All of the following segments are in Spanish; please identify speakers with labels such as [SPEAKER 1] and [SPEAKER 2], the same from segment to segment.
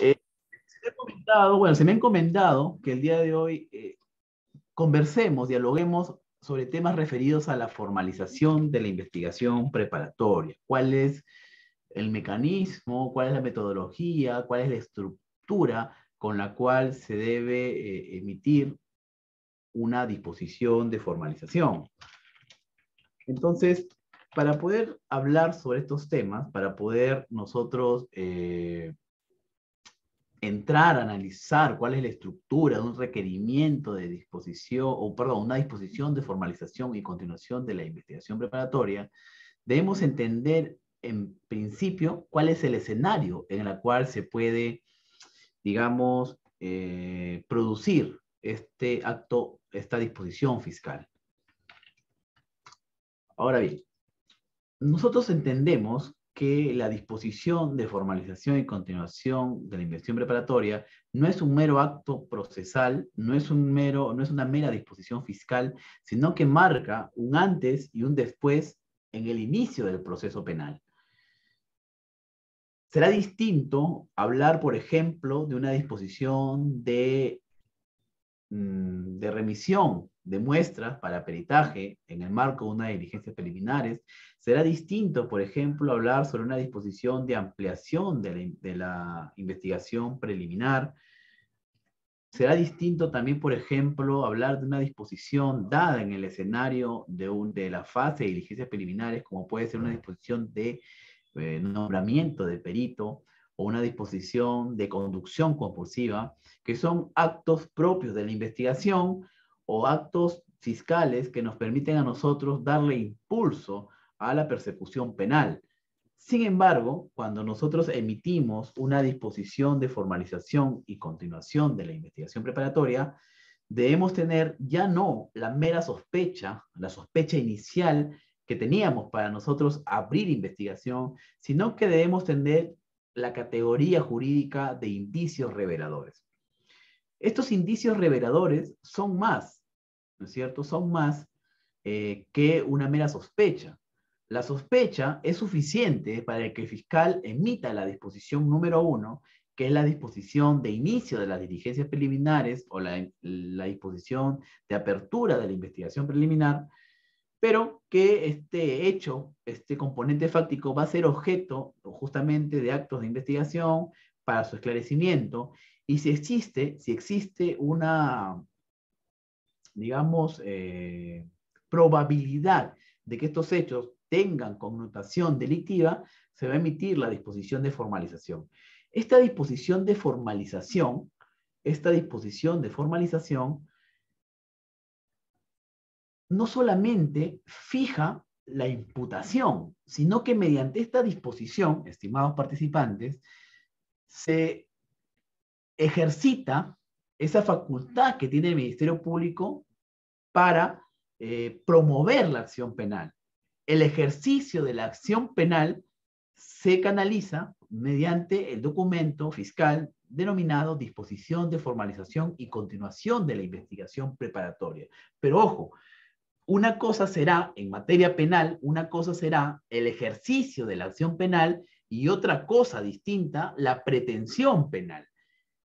[SPEAKER 1] Se me ha encomendado que el día de hoy conversemos, dialoguemos sobre temas referidos a la formalización de la investigación preparatoria. ¿Cuál es el mecanismo? ¿Cuál es la metodología? ¿Cuál es la estructura con la cual se debe emitir una disposición de formalización? Entonces, para poder hablar sobre estos temas, para poder nosotros entrar a analizar cuál es la estructura de un requerimiento de disposición, o perdón, una disposición de formalización y continuación de la investigación preparatoria, debemos entender en principio cuál es el escenario en el cual se puede, digamos, producir este acto, esta disposición fiscal. Ahora bien, nosotros entendemos que la disposición de formalización y continuación de la investigación preparatoria no es un mero acto procesal, no es una mera disposición fiscal, sino que marca un antes y un después en el inicio del proceso penal. Será distinto hablar, por ejemplo, de una disposición de remisión de muestras para peritaje en el marco de una diligencia preliminares. Será distinto, por ejemplo, hablar sobre una disposición de ampliación de la investigación preliminar. Será distinto también, por ejemplo, hablar de una disposición dada en el escenario de la fase de diligencias preliminares, como puede ser una disposición de nombramiento de perito o una disposición de conducción compulsiva, que son actos propios de la investigación o actos fiscales que nos permiten a nosotros darle impulso a la persecución penal. Sin embargo, cuando nosotros emitimos una disposición de formalización y continuación de la investigación preparatoria, debemos tener ya no la mera sospecha, la sospecha inicial que teníamos para nosotros abrir investigación, sino que debemos tener la categoría jurídica de indicios reveladores. Estos indicios reveladores son más, ¿no es cierto? Son más que una mera sospecha. La sospecha es suficiente para que el fiscal emita la disposición número 1, que es la disposición de inicio de las diligencias preliminares o la disposición de apertura de la investigación preliminar, pero que este hecho, este componente fáctico, va a ser objeto justamente de actos de investigación para su esclarecimiento. Y si existe una, digamos, probabilidad de que estos hechos tengan connotación delictiva, se va a emitir la disposición de formalización. Esta disposición de formalización no solamente fija la imputación, sino que mediante esta disposición, estimados participantes, se ejercita esa facultad que tiene el Ministerio Público para promover la acción penal. El ejercicio de la acción penal se canaliza mediante el documento fiscal denominado disposición de formalización y continuación de la investigación preparatoria. Pero ojo, una cosa será, en materia penal, una cosa será el ejercicio de la acción penal y otra cosa distinta, la pretensión penal.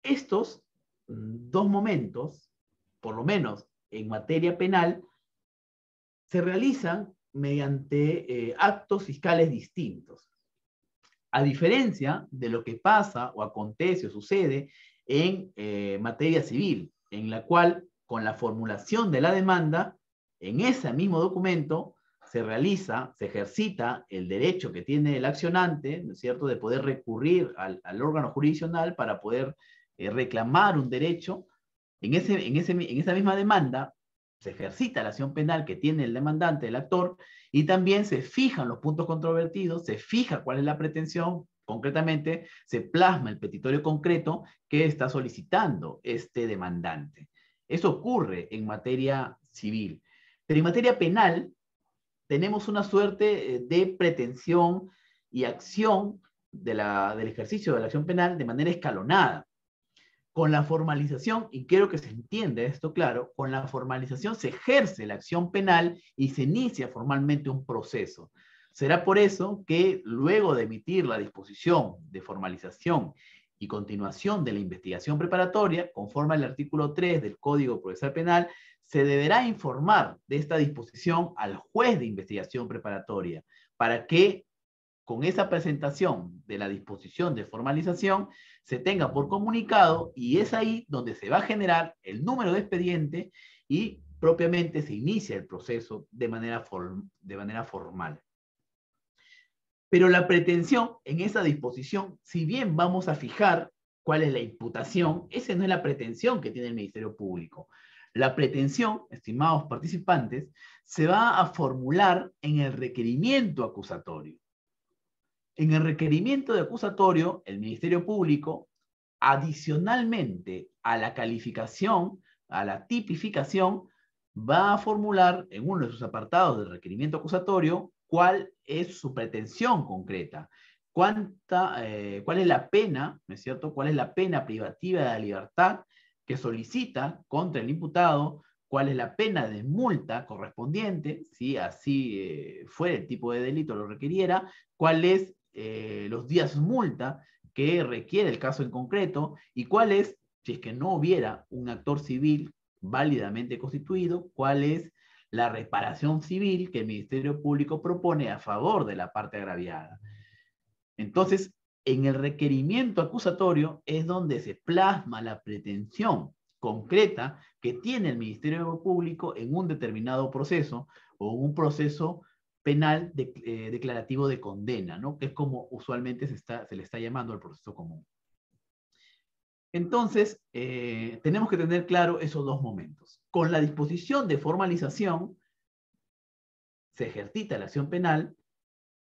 [SPEAKER 1] Estos dos momentos, por lo menos en materia penal, se realizan mediante actos fiscales distintos. A diferencia de lo que pasa o acontece o sucede en materia civil, en la cual con la formulación de la demanda, en ese mismo documento se ejercita el derecho que tiene el accionante, ¿no es cierto?, de poder recurrir al órgano jurisdiccional para poder reclamar un derecho. En esa misma demanda se ejercita la acción penal que tiene el demandante, el actor, y también se fijan los puntos controvertidos, se fija cuál es la pretensión, concretamente se plasma el petitorio concreto que está solicitando este demandante. Eso ocurre en materia civil. Pero en materia penal tenemos una suerte de pretensión y acción del ejercicio de la acción penal de manera escalonada. Con la formalización, y quiero que se entienda esto claro, con la formalización se ejerce la acción penal y se inicia formalmente un proceso. Será por eso que luego de emitir la disposición de formalización y continuación de la investigación preparatoria, conforme al artículo 3 del Código Procesal Penal, se deberá informar de esta disposición al juez de investigación preparatoria para que con esa presentación de la disposición de formalización se tenga por comunicado, y es ahí donde se va a generar el número de expediente y propiamente se inicia el proceso de manera formal. Pero la pretensión en esa disposición, si bien vamos a fijar cuál es la imputación, esa no es la pretensión que tiene el Ministerio Público. La pretensión, estimados participantes, se va a formular en el requerimiento acusatorio. En el requerimiento de acusatorio, el Ministerio Público, adicionalmente a la calificación, a la tipificación, va a formular en uno de sus apartados del requerimiento acusatorio cuál es su pretensión concreta, cuál es la pena, ¿no es cierto? ¿Cuál es la pena privativa de la libertad que solicita contra el imputado? ¿Cuál es la pena de multa correspondiente, si así fuera el tipo de delito lo requiriera? ¿Cuál es los días multa que requiere el caso en concreto? ¿Y cuál es, si es que no hubiera un actor civil válidamente constituido, cuál es la reparación civil que el Ministerio Público propone a favor de la parte agraviada? Entonces, en el requerimiento acusatorio es donde se plasma la pretensión concreta que tiene el Ministerio Público en un determinado proceso o un proceso penal declarativo de condena, ¿no? Que es como usualmente se le está llamando al proceso común. Entonces, tenemos que tener claro esos dos momentos. Con la disposición de formalización, se ejercita la acción penal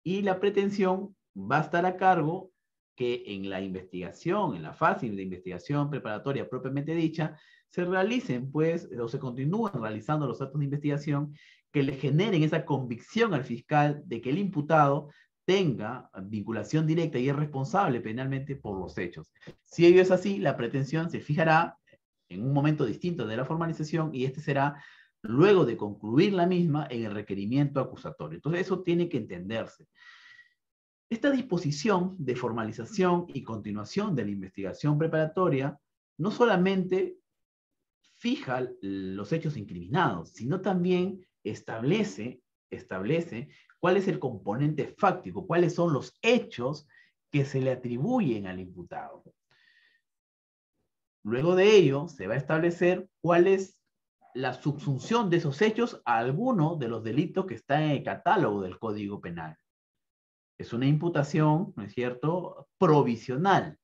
[SPEAKER 1] y la pretensión va a estar a cargo que en la investigación, en la fase de investigación preparatoria propiamente dicha, se realicen, pues, o se continúen realizando los actos de investigación que le generen esa convicción al fiscal de que el imputado tenga vinculación directa y es responsable penalmente por los hechos. Si ello es así, la pretensión se fijará en un momento distinto de la formalización y este será luego de concluir la misma en el requerimiento acusatorio. Entonces, eso tiene que entenderse. Esta disposición de formalización y continuación de la investigación preparatoria no solamente fija los hechos incriminados, sino también establece cuál es el componente fáctico, cuáles son los hechos que se le atribuyen al imputado. Luego de ello, se va a establecer cuál es la subsunción de esos hechos a alguno de los delitos que están en el catálogo del Código Penal. Es una imputación, ¿no es cierto?, provisional,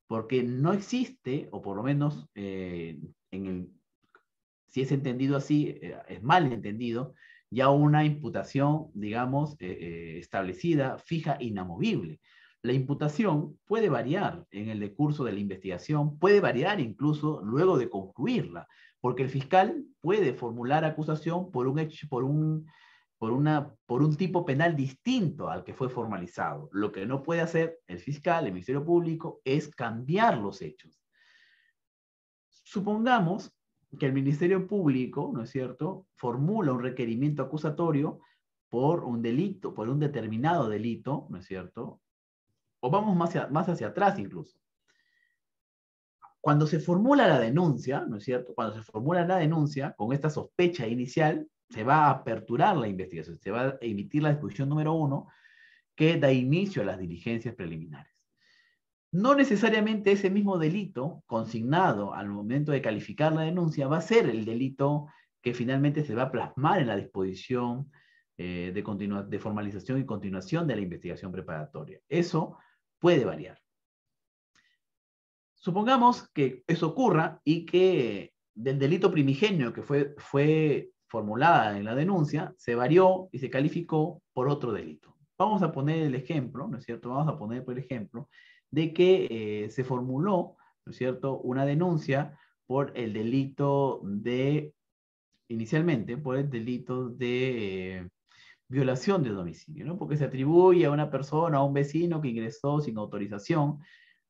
[SPEAKER 1] porque no existe, o por lo menos si es entendido así, es mal entendido, ya una imputación, digamos, establecida, fija, inamovible. La imputación puede variar en el decurso de la investigación, puede variar incluso luego de concluirla, porque el fiscal puede formular acusación por un hecho, por un tipo penal distinto al que fue formalizado. Lo que no puede hacer el fiscal, el Ministerio Público, es cambiar los hechos. Supongamos que el Ministerio Público, ¿no es cierto?, formula un requerimiento acusatorio por un delito, por un determinado delito, ¿no es cierto? O vamos más hacia atrás incluso. Cuando se formula la denuncia, ¿no es cierto?, cuando se formula la denuncia, con esta sospecha inicial, se va a aperturar la investigación, se va a emitir la disposición número 1 que da inicio a las diligencias preliminares. No necesariamente ese mismo delito consignado al momento de calificar la denuncia va a ser el delito que finalmente se va a plasmar en la disposición de formalización y continuación de la investigación preparatoria. Eso puede variar. Supongamos que eso ocurra y que del delito primigenio que fue formulada en la denuncia, se varió y se calificó por otro delito. Vamos a poner el ejemplo, ¿no es cierto? Vamos a poner por ejemplo de que se formuló, ¿no es cierto?, una denuncia por el delito de, inicialmente, por el delito de violación de domicilio, ¿no? Porque se atribuye a una persona, a un vecino que ingresó sin autorización,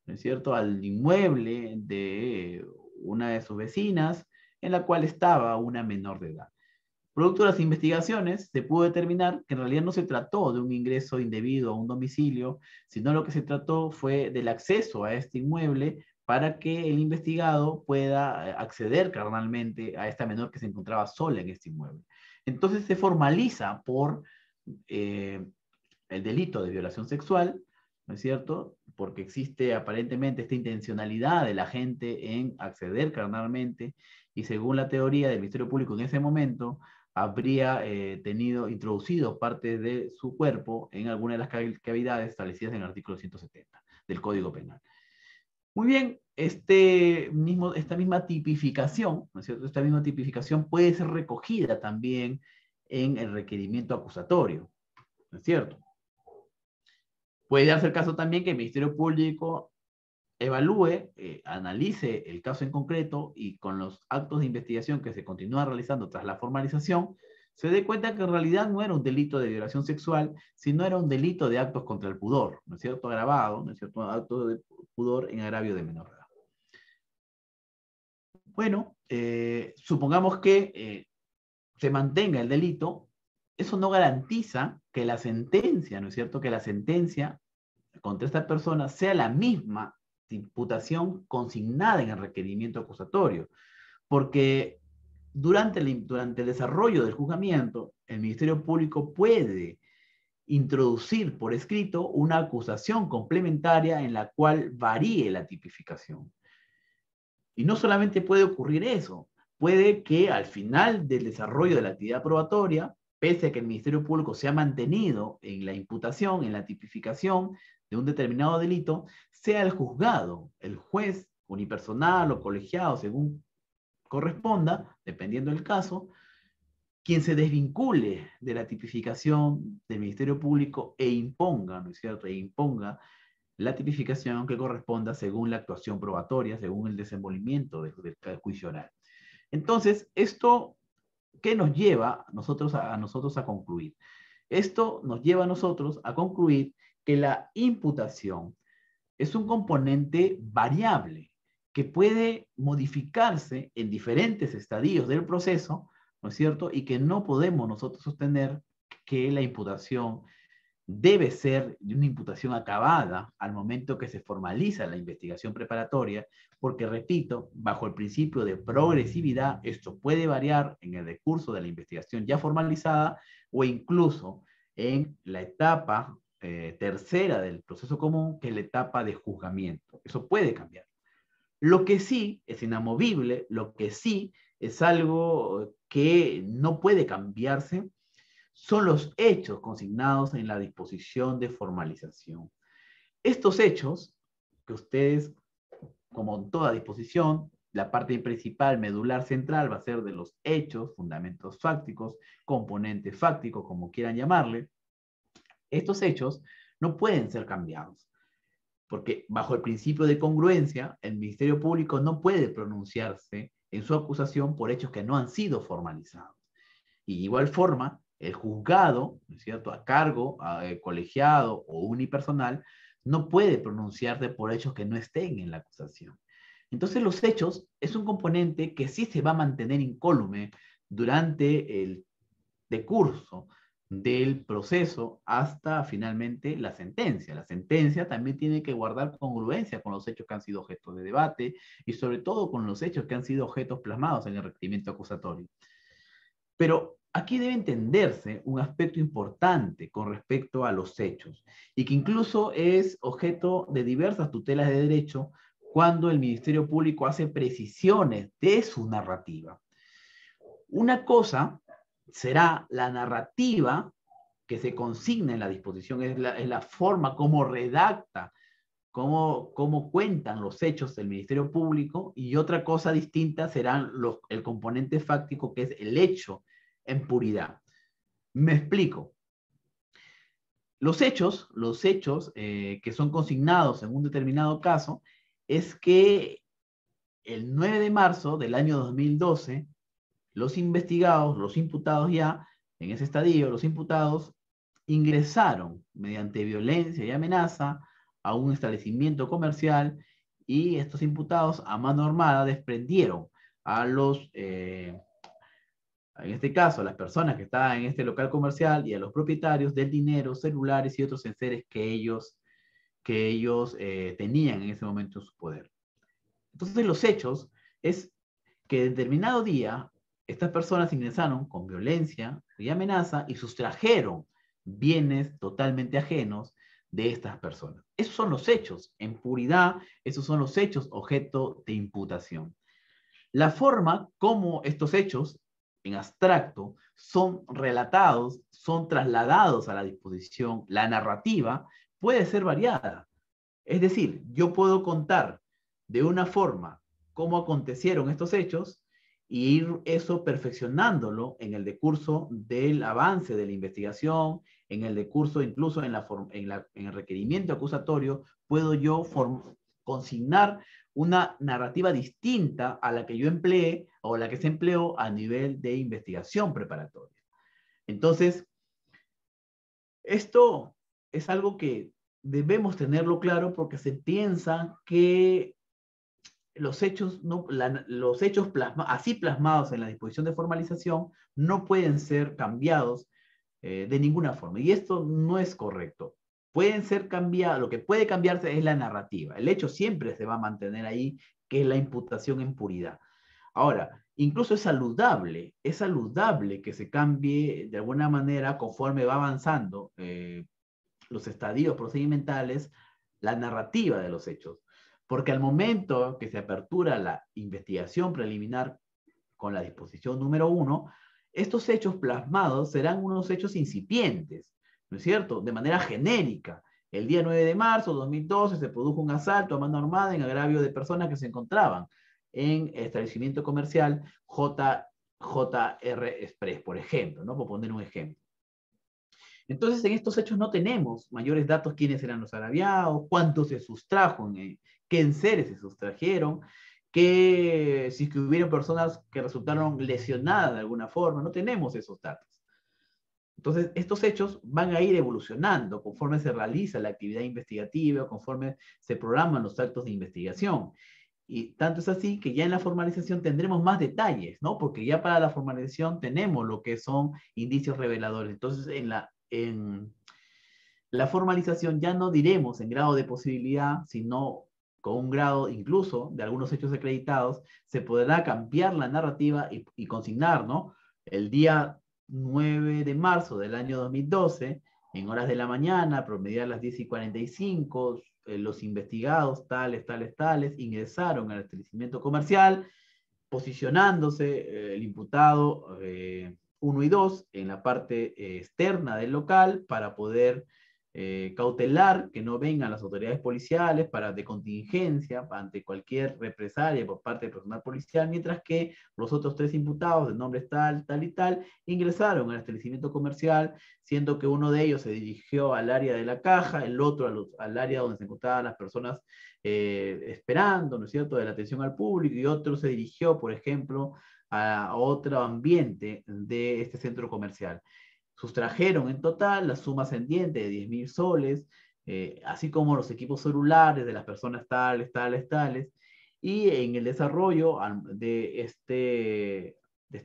[SPEAKER 1] ¿no es cierto?, al inmueble de una de sus vecinas, en la cual estaba una menor de edad. Producto de las investigaciones, se pudo determinar que en realidad no se trató de un ingreso indebido a un domicilio, sino lo que se trató fue del acceso a este inmueble para que el investigado pueda acceder carnalmente a esta menor que se encontraba sola en este inmueble. Entonces se formaliza por eh, el delito de violación sexual, ¿no es cierto? Porque existe aparentemente esta intencionalidad de la gente en acceder carnalmente y según la teoría del Ministerio Público en ese momento, habría introducido parte de su cuerpo en alguna de las cavidades establecidas en el artículo 170 del Código Penal. Muy bien, esta misma tipificación, ¿no es cierto? Esta misma tipificación puede ser recogida también en el requerimiento acusatorio, ¿no es cierto? Puede darse el caso también que el Ministerio Público evalúe, analice el caso en concreto y con los actos de investigación que se continúan realizando tras la formalización, se dé cuenta que en realidad no era un delito de violación sexual, sino era un delito de actos contra el pudor, ¿no es cierto? Agravado, ¿no es cierto? Acto de pudor en agravio de menor edad. Bueno, supongamos que se mantenga el delito, eso no garantiza que la sentencia, ¿no es cierto? Que la sentencia contra esta persona sea la misma imputación consignada en el requerimiento acusatorio, porque durante el desarrollo del juzgamiento, el Ministerio Público puede introducir por escrito una acusación complementaria en la cual varíe la tipificación. Y no solamente puede ocurrir eso, puede que al final del desarrollo de la actividad probatoria, pese a que el Ministerio Público se ha mantenido en la imputación, en la tipificación de un determinado delito, sea el juzgado, el juez unipersonal o colegiado, según corresponda, dependiendo del caso, quien se desvincule de la tipificación del Ministerio Público e imponga, ¿no es cierto?, e imponga la tipificación que corresponda según la actuación probatoria, según el desenvolvimiento del juicio oral. Entonces, esto, ¿qué nos lleva a nosotros a concluir? Esto nos lleva a nosotros a concluir que la imputación es un componente variable que puede modificarse en diferentes estadios del proceso, ¿no es cierto? Y que no podemos nosotros sostener que la imputación debe ser una imputación acabada al momento que se formaliza la investigación preparatoria, porque, repito, bajo el principio de progresividad, esto puede variar en el decurso de la investigación ya formalizada o incluso en la etapa tercera del proceso común, que es la etapa de juzgamiento. Eso puede cambiar. Lo que sí es inamovible, lo que sí es algo que no puede cambiarse, son los hechos consignados en la disposición de formalización. Estos hechos, que ustedes, como en toda disposición, la parte principal, medular central, va a ser de los hechos, fundamentos fácticos, componentes fácticos, como quieran llamarle. Estos hechos no pueden ser cambiados, porque bajo el principio de congruencia, el Ministerio Público no puede pronunciarse en su acusación por hechos que no han sido formalizados. Y de igual forma, el juzgado, ¿no es cierto?, a cargo, colegiado o unipersonal, no puede pronunciarse por hechos que no estén en la acusación. Entonces, los hechos es un componente que sí se va a mantener incólume durante el decurso del proceso hasta finalmente la sentencia. La sentencia también tiene que guardar congruencia con los hechos que han sido objeto de debate y sobre todo con los hechos que han sido objetos plasmados en el requerimiento acusatorio. Pero aquí debe entenderse un aspecto importante con respecto a los hechos y que incluso es objeto de diversas tutelas de derecho cuando el Ministerio Público hace precisiones de su narrativa. Una cosa será la narrativa que se consigna en la disposición, es la forma como redacta, cómo cuentan los hechos del Ministerio Público, y otra cosa distinta serán el componente fáctico, que es el hecho en puridad. Me explico. Los hechos que son consignados en un determinado caso es que el 9 de marzo del año 2012, los investigados, los imputados ya, en ese estadio, los imputados ingresaron mediante violencia y amenaza a un establecimiento comercial y estos imputados a mano armada desprendieron a los en este caso, a las personas que estaban en este local comercial y a los propietarios del dinero, celulares y otros enseres que ellos tenían en ese momento en su poder. Entonces, los hechos es que en determinado día estas personas ingresaron con violencia y amenaza y sustrajeron bienes totalmente ajenos de estas personas. Esos son los hechos, en puridad, esos son los hechos objeto de imputación. La forma como estos hechos, en abstracto, son relatados, son trasladados a la disposición, la narrativa, puede ser variada. Es decir, yo puedo contar de una forma cómo acontecieron estos hechos y ir eso perfeccionándolo en el decurso del avance de la investigación, en el decurso incluso en el requerimiento acusatorio, puedo yo consignar una narrativa distinta a la que yo empleé o la que se empleó a nivel de investigación preparatoria. Entonces, esto es algo que debemos tenerlo claro porque se piensa que los hechos, no, los hechos así plasmados en la disposición de formalización no pueden ser cambiados de ninguna forma. Y esto no es correcto. Pueden ser cambiados, lo que puede cambiarse es la narrativa. El hecho siempre se va a mantener ahí, que es la imputación en puridad. Ahora, incluso es saludable que se cambie de alguna manera conforme va avanzando los estadios procedimentales, la narrativa de los hechos. Porque al momento que se apertura la investigación preliminar con la disposición número 1, estos hechos plasmados serán unos hechos incipientes, ¿no es cierto? De manera genérica. El día 9 de marzo de 2012 se produjo un asalto a mano armada en agravio de personas que se encontraban en el establecimiento comercial JR Express, por ejemplo, ¿no? Por poner un ejemplo. Entonces, en estos hechos no tenemos mayores datos quiénes eran los agraviados, cuánto se sustrajo, qué enseres se sustrajeron, si es que hubieron personas que resultaron lesionadas de alguna forma, no tenemos esos datos. Entonces, estos hechos van a ir evolucionando conforme se realiza la actividad investigativa, conforme se programan los actos de investigación. Y tanto es así que ya en la formalización tendremos más detalles, ¿no? Porque ya para la formalización tenemos lo que son indicios reveladores. Entonces, en la formalización ya no diremos en grado de posibilidad, sino con un grado incluso de algunos hechos acreditados, se podrá cambiar la narrativa y consignar, ¿no? El día 9 de marzo del año 2012, en horas de la mañana, promediar las 10:45, los investigados, tales, ingresaron al establecimiento comercial, posicionándose el imputado 1 y 2 en la parte externa del local para poder cautelar que no vengan las autoridades policiales de contingencia ante cualquier represalia por parte del personal policial, mientras que los otros 3 imputados de nombres tal, tal y tal ingresaron al establecimiento comercial, siendo que uno de ellos se dirigió al área de la caja, el otro al área donde se encontraban las personas esperando, ¿no es cierto?, de la atención al público, y otro se dirigió, por ejemplo, a otro ambiente de este centro comercial. Sustrajeron en total la suma ascendiente de 10.000 soles, así como los equipos celulares de las personas tales, y en el desarrollo de este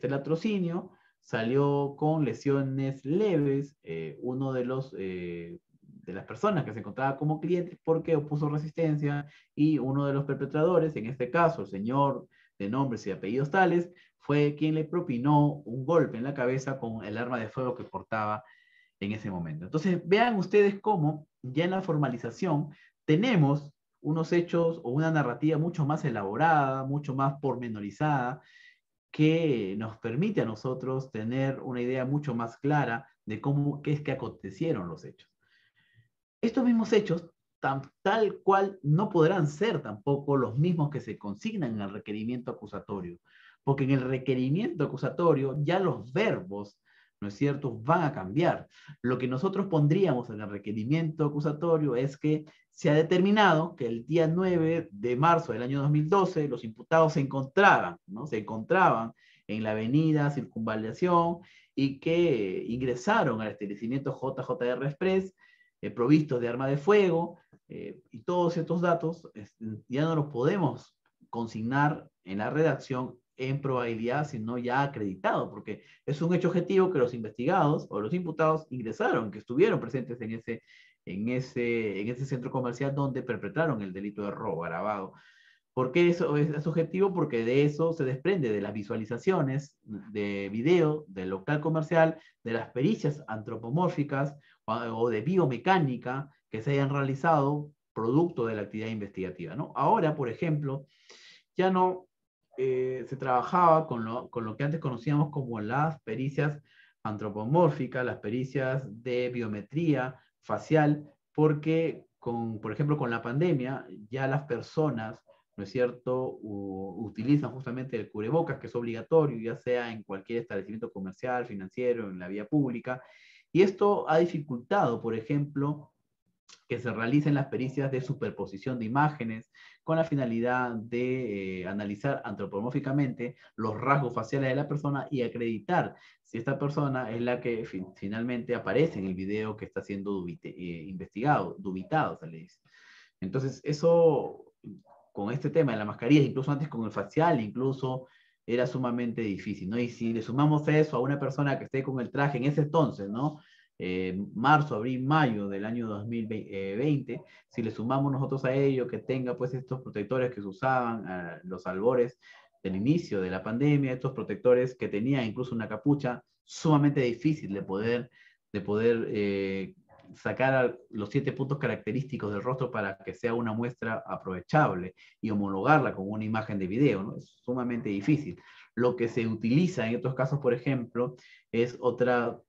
[SPEAKER 1] latrocinio salió con lesiones leves uno de las personas que se encontraba como cliente porque opuso resistencia, y uno de los perpetradores, en este caso el señor de nombres y apellidos tales, fue quien le propinó un golpe en la cabeza con el arma de fuego que portaba en ese momento. Entonces, vean ustedes cómo ya en la formalización tenemos unos hechos o una narrativa mucho más elaborada, mucho más pormenorizada, que nos permite a nosotros tener una idea mucho más clara de qué es que acontecieron los hechos. Estos mismos hechos, tal cual, no podrán ser tampoco los mismos que se consignan en el requerimiento acusatorio, porque en el requerimiento acusatorio ya los verbos, ¿no es cierto?, van a cambiar. Lo que nosotros pondríamos en el requerimiento acusatorio es que se ha determinado que el día 9 de marzo del año 2012 los imputados se encontraban, ¿no? Se encontraban en la avenida Circunvalación y que ingresaron al establecimiento JR Express provistos de arma de fuego, y todos estos datos ya no los podemos consignar en la redacción en probabilidad, sino ya acreditado, porque es un hecho objetivo que los investigados o los imputados ingresaron, que estuvieron presentes en ese centro comercial donde perpetraron el delito de robo agravado. ¿Por qué eso es objetivo? Porque de eso se desprende de las visualizaciones de video del local comercial, de las pericias antropomórficas o de biomecánica que se hayan realizado producto de la actividad investigativa, ¿no? Ahora, por ejemplo, ya no se trabajaba con lo que antes conocíamos como las pericias antropomórficas, las pericias de biometría facial, porque, por ejemplo, con la pandemia, ya las personas, ¿no es cierto?, utilizan justamente el cubrebocas, que es obligatorio, ya sea en cualquier establecimiento comercial, financiero, en la vía pública, y esto ha dificultado, por ejemplo, que se realicen las pericias de superposición de imágenes con la finalidad de analizar antropomórficamente los rasgos faciales de la persona y acreditar si esta persona es la que finalmente aparece en el video que está siendo investigado, dubitado, se le dice. Entonces, eso, con este tema de la mascarilla, incluso antes con el facial, incluso era sumamente difícil, ¿no? Y si le sumamos eso a una persona que esté con el traje en ese entonces, ¿no? Marzo, abril, mayo del año 2020, si le sumamos nosotros a ello que tenga pues estos protectores que se usaban a los albores del inicio de la pandemia, estos protectores que tenían incluso una capucha sumamente difícil de poder sacar los 7 puntos característicos del rostro para que sea una muestra aprovechable y homologarla con una imagen de video, ¿no? Es sumamente difícil. Lo que se utiliza en estos casos, por ejemplo, es otra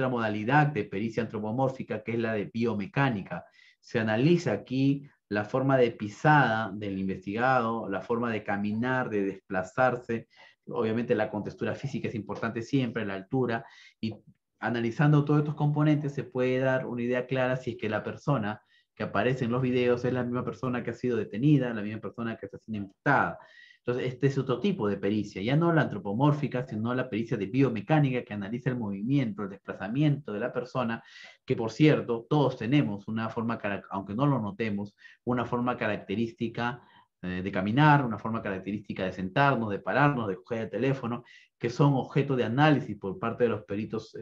[SPEAKER 1] modalidad de pericia antropomórfica, que es la de biomecánica. Se analiza aquí la forma de pisada del investigado, la forma de caminar, de desplazarse, obviamente la contextura física es importante siempre, la altura, y analizando todos estos componentes se puede dar una idea clara si es que la persona que aparece en los videos es la misma persona que ha sido detenida, la misma persona que está siendo imputada. Entonces, este es otro tipo de pericia, ya no la antropomórfica, sino la pericia de biomecánica que analiza el movimiento, el desplazamiento de la persona, que por cierto, todos tenemos una forma, aunque no lo notemos, una forma característica de caminar, una forma característica de sentarnos, de pararnos, de coger el teléfono, que son objeto de análisis por parte de los peritos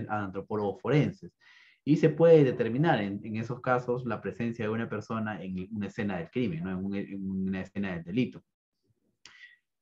[SPEAKER 1] antropólogos forenses. Y se puede determinar en esos casos la presencia de una persona en una escena del crimen, ¿no? En una escena del delito.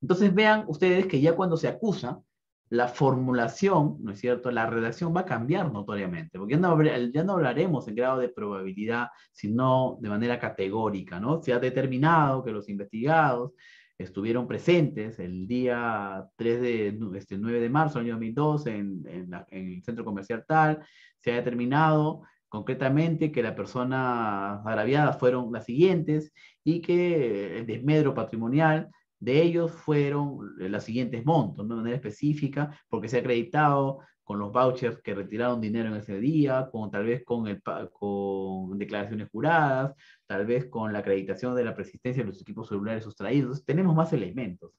[SPEAKER 1] Entonces vean ustedes que ya cuando se acusa, la formulación, ¿no es cierto?, la redacción va a cambiar notoriamente, porque ya no hablaremos en grado de probabilidad, sino de manera categórica, ¿no? Se ha determinado que los investigados estuvieron presentes el día 9 de marzo del año 2002 en el centro comercial tal, se ha determinado concretamente que las personas agraviadas fueron las siguientes y que el desmedro patrimonial de ellos fueron los siguientes montos, ¿no? De manera específica, porque se ha acreditado con los vouchers que retiraron dinero en ese día, tal vez con declaraciones juradas, tal vez con la acreditación de la persistencia de los equipos celulares sustraídos. Tenemos más elementos.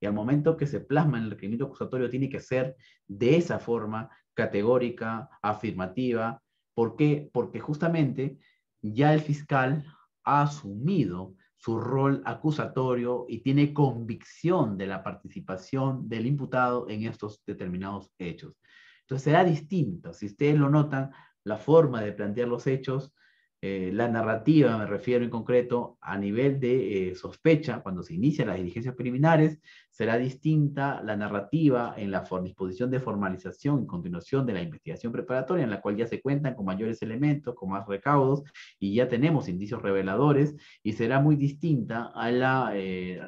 [SPEAKER 1] Y al momento que se plasma en el requerimiento acusatorio tiene que ser de esa forma categórica, afirmativa. ¿Por qué? Porque justamente ya el fiscal ha asumido su rol acusatorio y tiene convicción de la participación del imputado en estos determinados hechos. Entonces será distinto, si ustedes lo notan, la forma de plantear los hechos, la narrativa, me refiero en concreto, a nivel de sospecha, cuando se inician las diligencias preliminares, será distinta la narrativa en la disposición de formalización y continuación de la investigación preparatoria, en la cual ya se cuentan con mayores elementos, con más recaudos, y ya tenemos indicios reveladores, y será muy distinta a la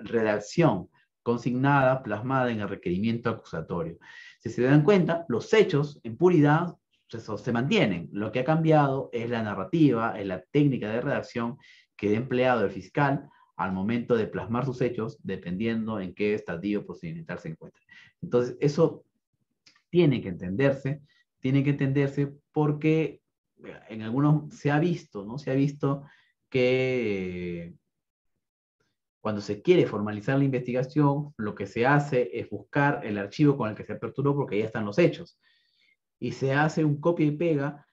[SPEAKER 1] redacción consignada, plasmada en el requerimiento acusatorio. Si se dan cuenta, los hechos en puridad se mantienen. Lo que ha cambiado es la narrativa, es la técnica de redacción que ha empleado el fiscal al momento de plasmar sus hechos, dependiendo en qué estadio procedimental se encuentre. Entonces, eso tiene que entenderse porque en algunos se ha visto, ¿no? Se ha visto que cuando se quiere formalizar la investigación, lo que se hace es buscar el archivo con el que se aperturó porque ya están los hechos. Y se hace un copia y pega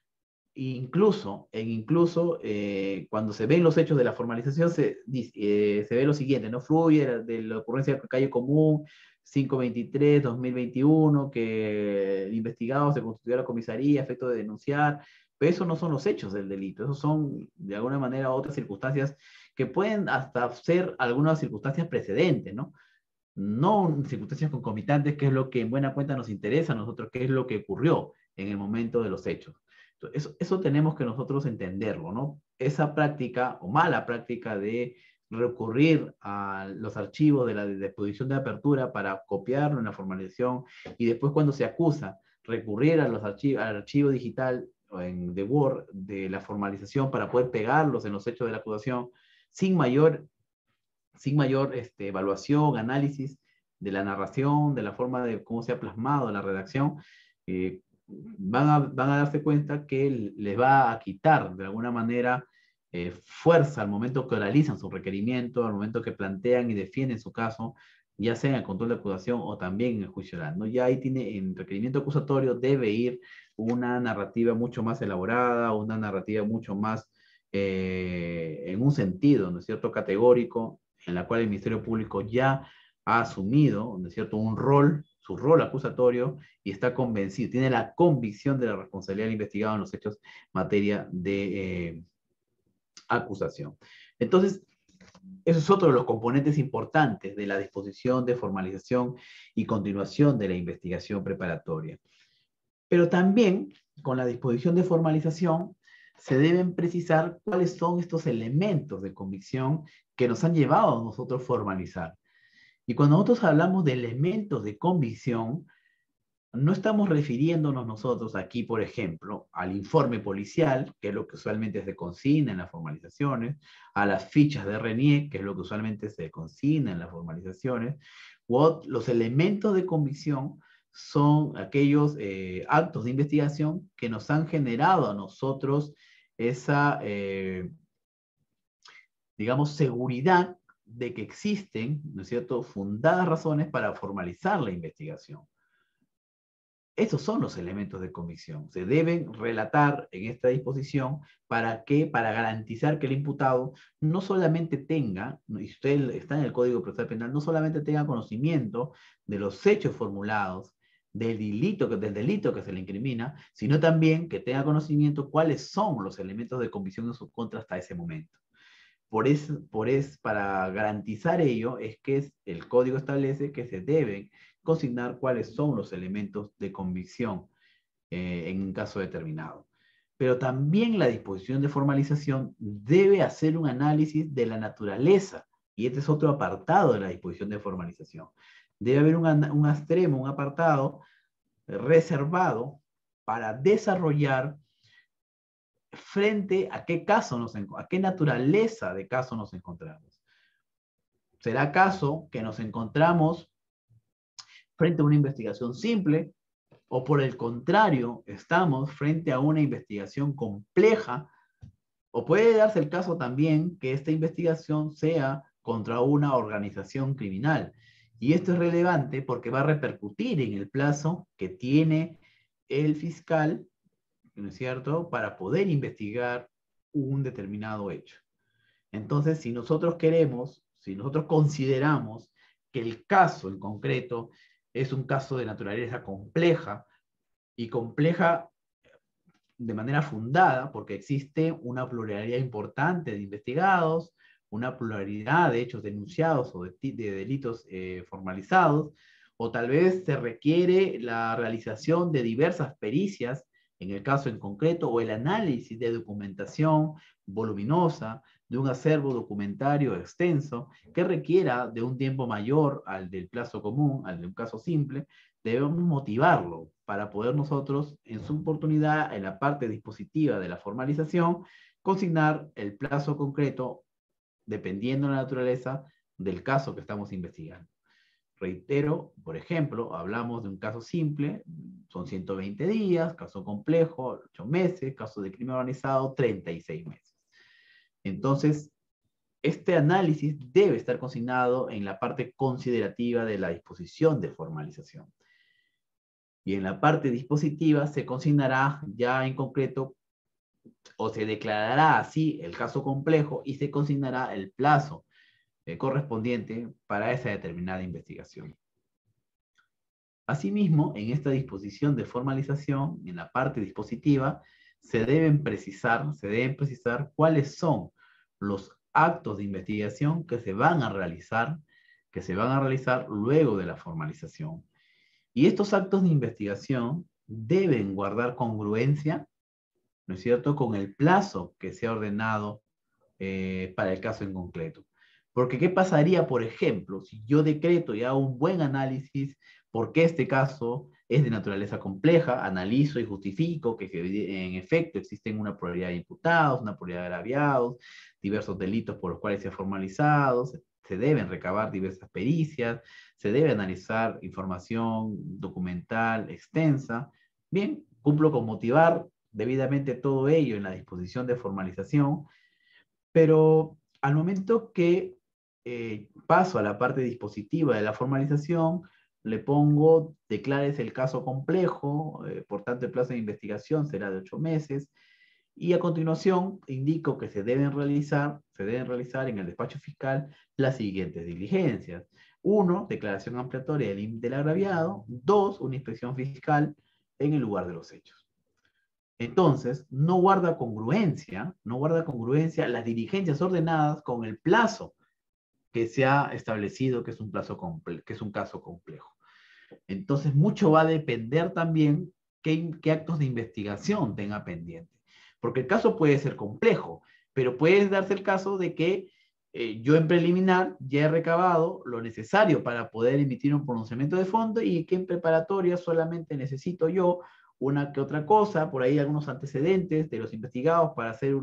[SPEAKER 1] Cuando se ven los hechos de la formalización, se ve lo siguiente, ¿no? Fluye de la ocurrencia de calle común 523/2021, que el investigado se constituyó a la comisaría a efecto de denunciar, pero eso no son los hechos del delito, esos son de alguna manera otras circunstancias que pueden hasta ser algunas circunstancias precedentes, ¿no? No circunstancias concomitantes, que es lo que en buena cuenta nos interesa a nosotros, qué es lo que ocurrió en el momento de los hechos. Eso tenemos que nosotros entenderlo, ¿no? Esa práctica o mala práctica de recurrir a los archivos de la disposición de apertura para copiarlo en la formalización y después cuando se acusa recurrir a al archivo digital o de Word de la formalización para poder pegarlos en los hechos de la acusación sin mayor evaluación, análisis de la narración, de la forma de cómo se ha plasmado la redacción, van a darse cuenta que les va a quitar de alguna manera fuerza al momento que realizan su requerimiento, al momento que plantean y defienden su caso, ya sea en el control de acusación o también en el juicio oral, ¿no? Ya ahí tiene, en requerimiento acusatorio debe ir una narrativa mucho más elaborada, una narrativa mucho más en un sentido, ¿no es cierto?, categórico, en la cual el Ministerio Público ya ha asumido, ¿no es cierto?, su rol acusatorio y está convencido, tiene la convicción de la responsabilidad del investigado en los hechos materia de acusación. Entonces, eso es otro de los componentes importantes de la disposición de formalización y continuación de la investigación preparatoria. Pero también, con la disposición de formalización, se deben precisar cuáles son estos elementos de convicción que nos han llevado a nosotros formalizar. Y cuando nosotros hablamos de elementos de convicción, no estamos refiriéndonos nosotros aquí, por ejemplo, al informe policial, que es lo que usualmente se consigna en las formalizaciones, a las fichas de RENIEC, que es lo que usualmente se consigna en las formalizaciones, o los elementos de convicción son aquellos actos de investigación que nos han generado a nosotros esa, digamos, seguridad de que existen, ¿no es cierto?, fundadas razones para formalizar la investigación. Esos son los elementos de convicción. Se deben relatar en esta disposición para garantizar que el imputado no solamente tenga, y usted está en el Código Procesal Penal, no solamente tenga conocimiento de los hechos formulados, del delito que se le incrimina, sino también que tenga conocimiento cuáles son los elementos de convicción en su contra hasta ese momento. Para garantizar ello es que el código establece que se deben consignar cuáles son los elementos de convicción en un caso determinado. Pero también la disposición de formalización debe hacer un análisis de la naturaleza, y este es otro apartado de la disposición de formalización. Debe haber un extremo, un apartado reservado para desarrollar frente a qué caso a qué naturaleza de caso nos encontramos. ¿Será acaso que nos encontramos frente a una investigación simple o por el contrario estamos frente a una investigación compleja? O puede darse el caso también que esta investigación sea contra una organización criminal. Y esto es relevante porque va a repercutir en el plazo que tiene el fiscal, ¿no es cierto?, para poder investigar un determinado hecho. Entonces, si nosotros consideramos que el caso en concreto es un caso de naturaleza compleja y compleja de manera fundada, porque existe una pluralidad importante de investigados, una pluralidad de hechos denunciados o de delitos formalizados, o tal vez se requiere la realización de diversas pericias en el caso en concreto, o el análisis de documentación voluminosa, de un acervo documentario extenso, que requiera de un tiempo mayor al del plazo común, al de un caso simple, debemos motivarlo para poder nosotros, en su oportunidad, en la parte dispositiva de la formalización, consignar el plazo concreto dependiendo de la naturaleza del caso que estamos investigando. Reitero, por ejemplo, hablamos de un caso simple, son 120 días, caso complejo, 8 meses, caso de crimen organizado, 36 meses. Entonces, este análisis debe estar consignado en la parte considerativa de la disposición de formalización. Y en la parte dispositiva se consignará ya en concreto o se declarará así el caso complejo y se consignará el plazo correspondiente para esa determinada investigación. Asimismo, en esta disposición de formalización, en la parte dispositiva, se deben precisar cuáles son los actos de investigación que se van a realizar luego de la formalización. Y estos actos de investigación deben guardar congruencia, ¿no es cierto?, con el plazo que se ha ordenado para el caso en concreto. Porque ¿qué pasaría, por ejemplo, si yo decreto y hago un buen análisis porque este caso es de naturaleza compleja, analizo y justifico que en efecto existen una probabilidad de imputados, una probabilidad de agraviados, diversos delitos por los cuales se ha formalizado, se deben recabar diversas pericias, se debe analizar información documental extensa? Bien, cumplo con motivar debidamente todo ello en la disposición de formalización, pero al momento que paso a la parte dispositiva de la formalización, le pongo, declares el caso complejo, por tanto el plazo de investigación será de 8 meses, y a continuación indico que se deben realizar en el despacho fiscal las siguientes diligencias. 1, declaración ampliatoria del agraviado. 2, una inspección fiscal en el lugar de los hechos. Entonces, no guarda congruencia las diligencias ordenadas con el plazo que se ha establecido que es un caso complejo. Entonces, mucho va a depender también qué actos de investigación tenga pendiente. Porque el caso puede ser complejo, pero puede darse el caso de que yo en preliminar ya he recabado lo necesario para poder emitir un pronunciamiento de fondo y que en preparatoria solamente necesito yo una que otra cosa, por ahí algunos antecedentes de los investigados para hacer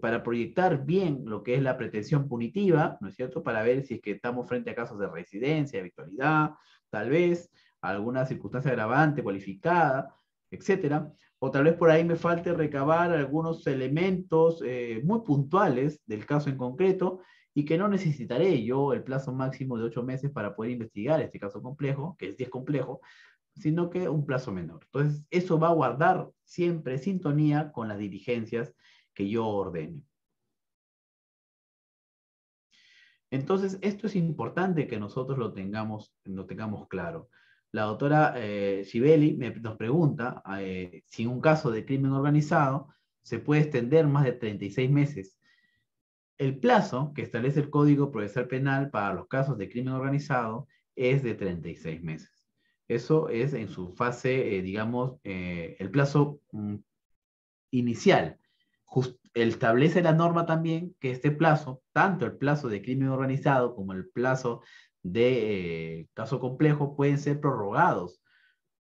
[SPEAKER 1] para proyectar bien lo que es la pretensión punitiva, ¿no es cierto? Para ver si es que estamos frente a casos de reincidencia, habitualidad, tal vez alguna circunstancia agravante, cualificada, etcétera. O tal vez por ahí me falte recabar algunos elementos muy puntuales del caso en concreto y que no necesitaré yo el plazo máximo de 8 meses para poder investigar este caso complejo, que sí es complejo, sino que un plazo menor. Entonces, eso va a guardar siempre sintonía con las diligencias que yo ordene. Entonces, esto es importante que nosotros lo tengamos claro. La doctora Shibeli nos pregunta si en un caso de crimen organizado se puede extender más de 36 meses. El plazo que establece el Código Procesal Penal para los casos de crimen organizado es de 36 meses. Eso es en su fase, digamos, el plazo inicial. Establece la norma también que este plazo, tanto el plazo de crimen organizado como el plazo de caso complejo, pueden ser prorrogados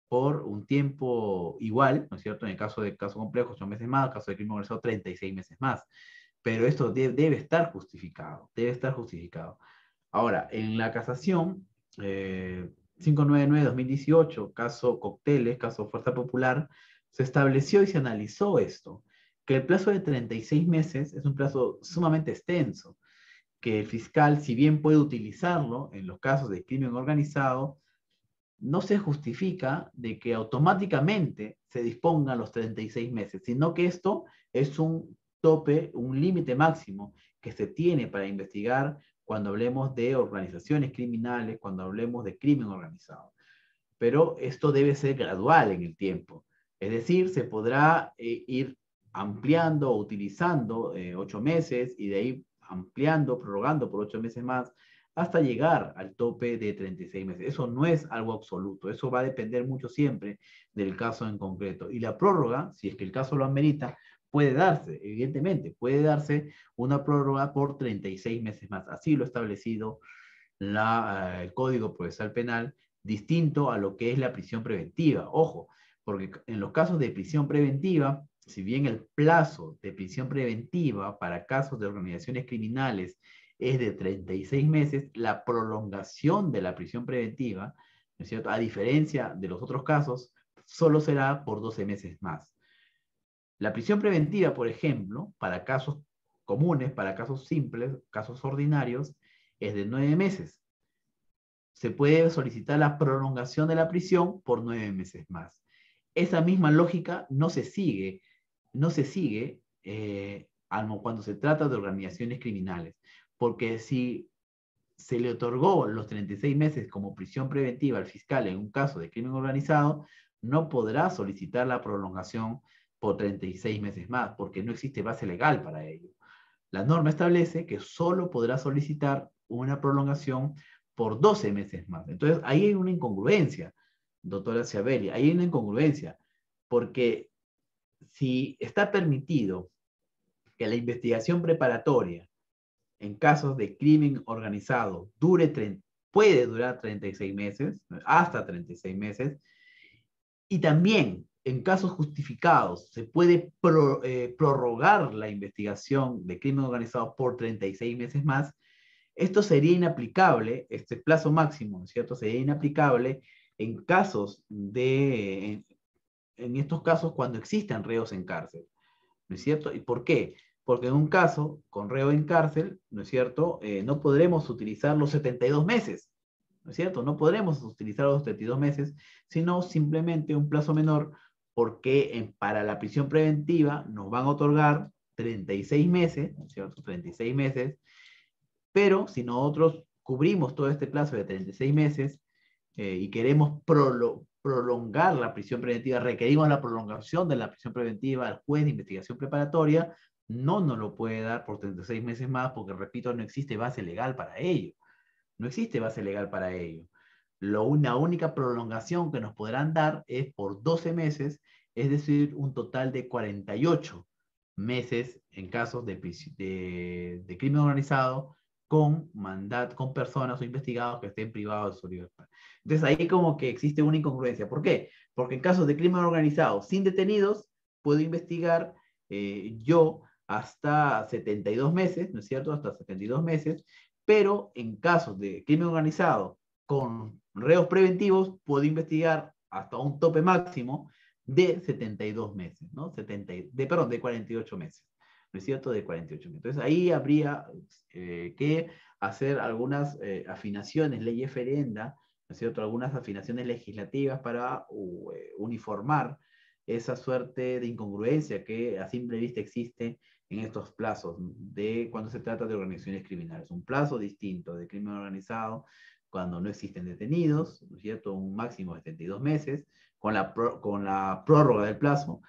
[SPEAKER 1] por un tiempo igual, ¿no es cierto? En el caso de caso complejo, 8 meses más, en el caso de crimen organizado, 36 meses más. Pero esto debe estar justificado, debe estar justificado. Ahora, en la casación, 599-2018, caso Cocteles, caso Fuerza Popular, se estableció y se analizó esto, que el plazo de 36 meses es un plazo sumamente extenso, que el fiscal, si bien puede utilizarlo en los casos de crimen organizado, no se justifica de que automáticamente se dispongan los 36 meses, sino que esto es un tope, un límite máximo que se tiene para investigar cuando hablemos de organizaciones criminales, cuando hablemos de crimen organizado. Pero esto debe ser gradual en el tiempo. Es decir, se podrá ir ampliando o utilizando 8 meses y de ahí ampliando, prorrogando por 8 meses más hasta llegar al tope de 36 meses. Eso no es algo absoluto, eso va a depender mucho siempre del caso en concreto. Y la prórroga, si es que el caso lo amerita, puede darse, evidentemente, puede darse una prórroga por 36 meses más. Así lo ha establecido el Código Procesal Penal, distinto a lo que es la prisión preventiva. Ojo, porque en los casos de prisión preventiva, si bien el plazo de prisión preventiva para casos de organizaciones criminales es de 36 meses, la prolongación de la prisión preventiva, ¿no es cierto?, a diferencia de los otros casos, solo será por 12 meses más. La prisión preventiva, por ejemplo, para casos comunes, para casos simples, casos ordinarios, es de 9 meses. Se puede solicitar la prolongación de la prisión por 9 meses más. Esa misma lógica no se sigue no se sigue cuando se trata de organizaciones criminales, porque si se le otorgó los 36 meses como prisión preventiva al fiscal en un caso de crimen organizado, no podrá solicitar la prolongación por 36 meses más, porque no existe base legal para ello. La norma establece que solo podrá solicitar una prolongación por 12 meses más. Entonces, ahí hay una incongruencia, doctora Ciavelli, ahí hay una incongruencia, porque si está permitido que la investigación preparatoria en casos de crimen organizado puede durar 36 meses, hasta 36 meses, y también en casos justificados se puede prorrogar la investigación de crimen organizado por 36 meses más, esto sería inaplicable, este plazo máximo, ¿no es cierto? Sería inaplicable en casos en estos casos cuando existan reos en cárcel, ¿no es cierto? ¿Y por qué? Porque en un caso con reo en cárcel, ¿no es cierto? No podremos utilizar los 72 meses, ¿no es cierto? No podremos utilizar los 72 meses, sino simplemente un plazo menor, porque para la prisión preventiva nos van a otorgar 36 meses, ¿no es cierto? 36 meses, pero si nosotros cubrimos todo este plazo de 36 meses y queremos prolongar la prisión preventiva, requerimos la prolongación de la prisión preventiva al juez de investigación preparatoria, no nos lo puede dar por 36 meses más, porque, repito, no existe base legal para ello. No existe base legal para ello. Una única prolongación que nos podrán dar es por 12 meses, es decir, un total de 48 meses en casos de crimen organizado con personas o investigados que estén privados de su libertad. Entonces ahí como que existe una incongruencia. ¿Por qué? Porque en casos de crimen organizado sin detenidos, puedo investigar yo hasta 72 meses, ¿no es cierto? Hasta 72 meses, pero en casos de crimen organizado con reos preventivos, puedo investigar hasta un tope máximo de 72 meses, ¿no? Perdón, de 48 meses. ¿No es cierto? De 48 meses. Entonces ahí habría que hacer algunas afinaciones, ley ferenda, ¿no es cierto? Algunas afinaciones legislativas para uniformar esa suerte de incongruencia que a simple vista existe en estos plazos de cuando se trata de organizaciones criminales. Un plazo distinto de crimen organizado cuando no existen detenidos, ¿no es cierto? Un máximo de 72 meses, con la prórroga del plazo,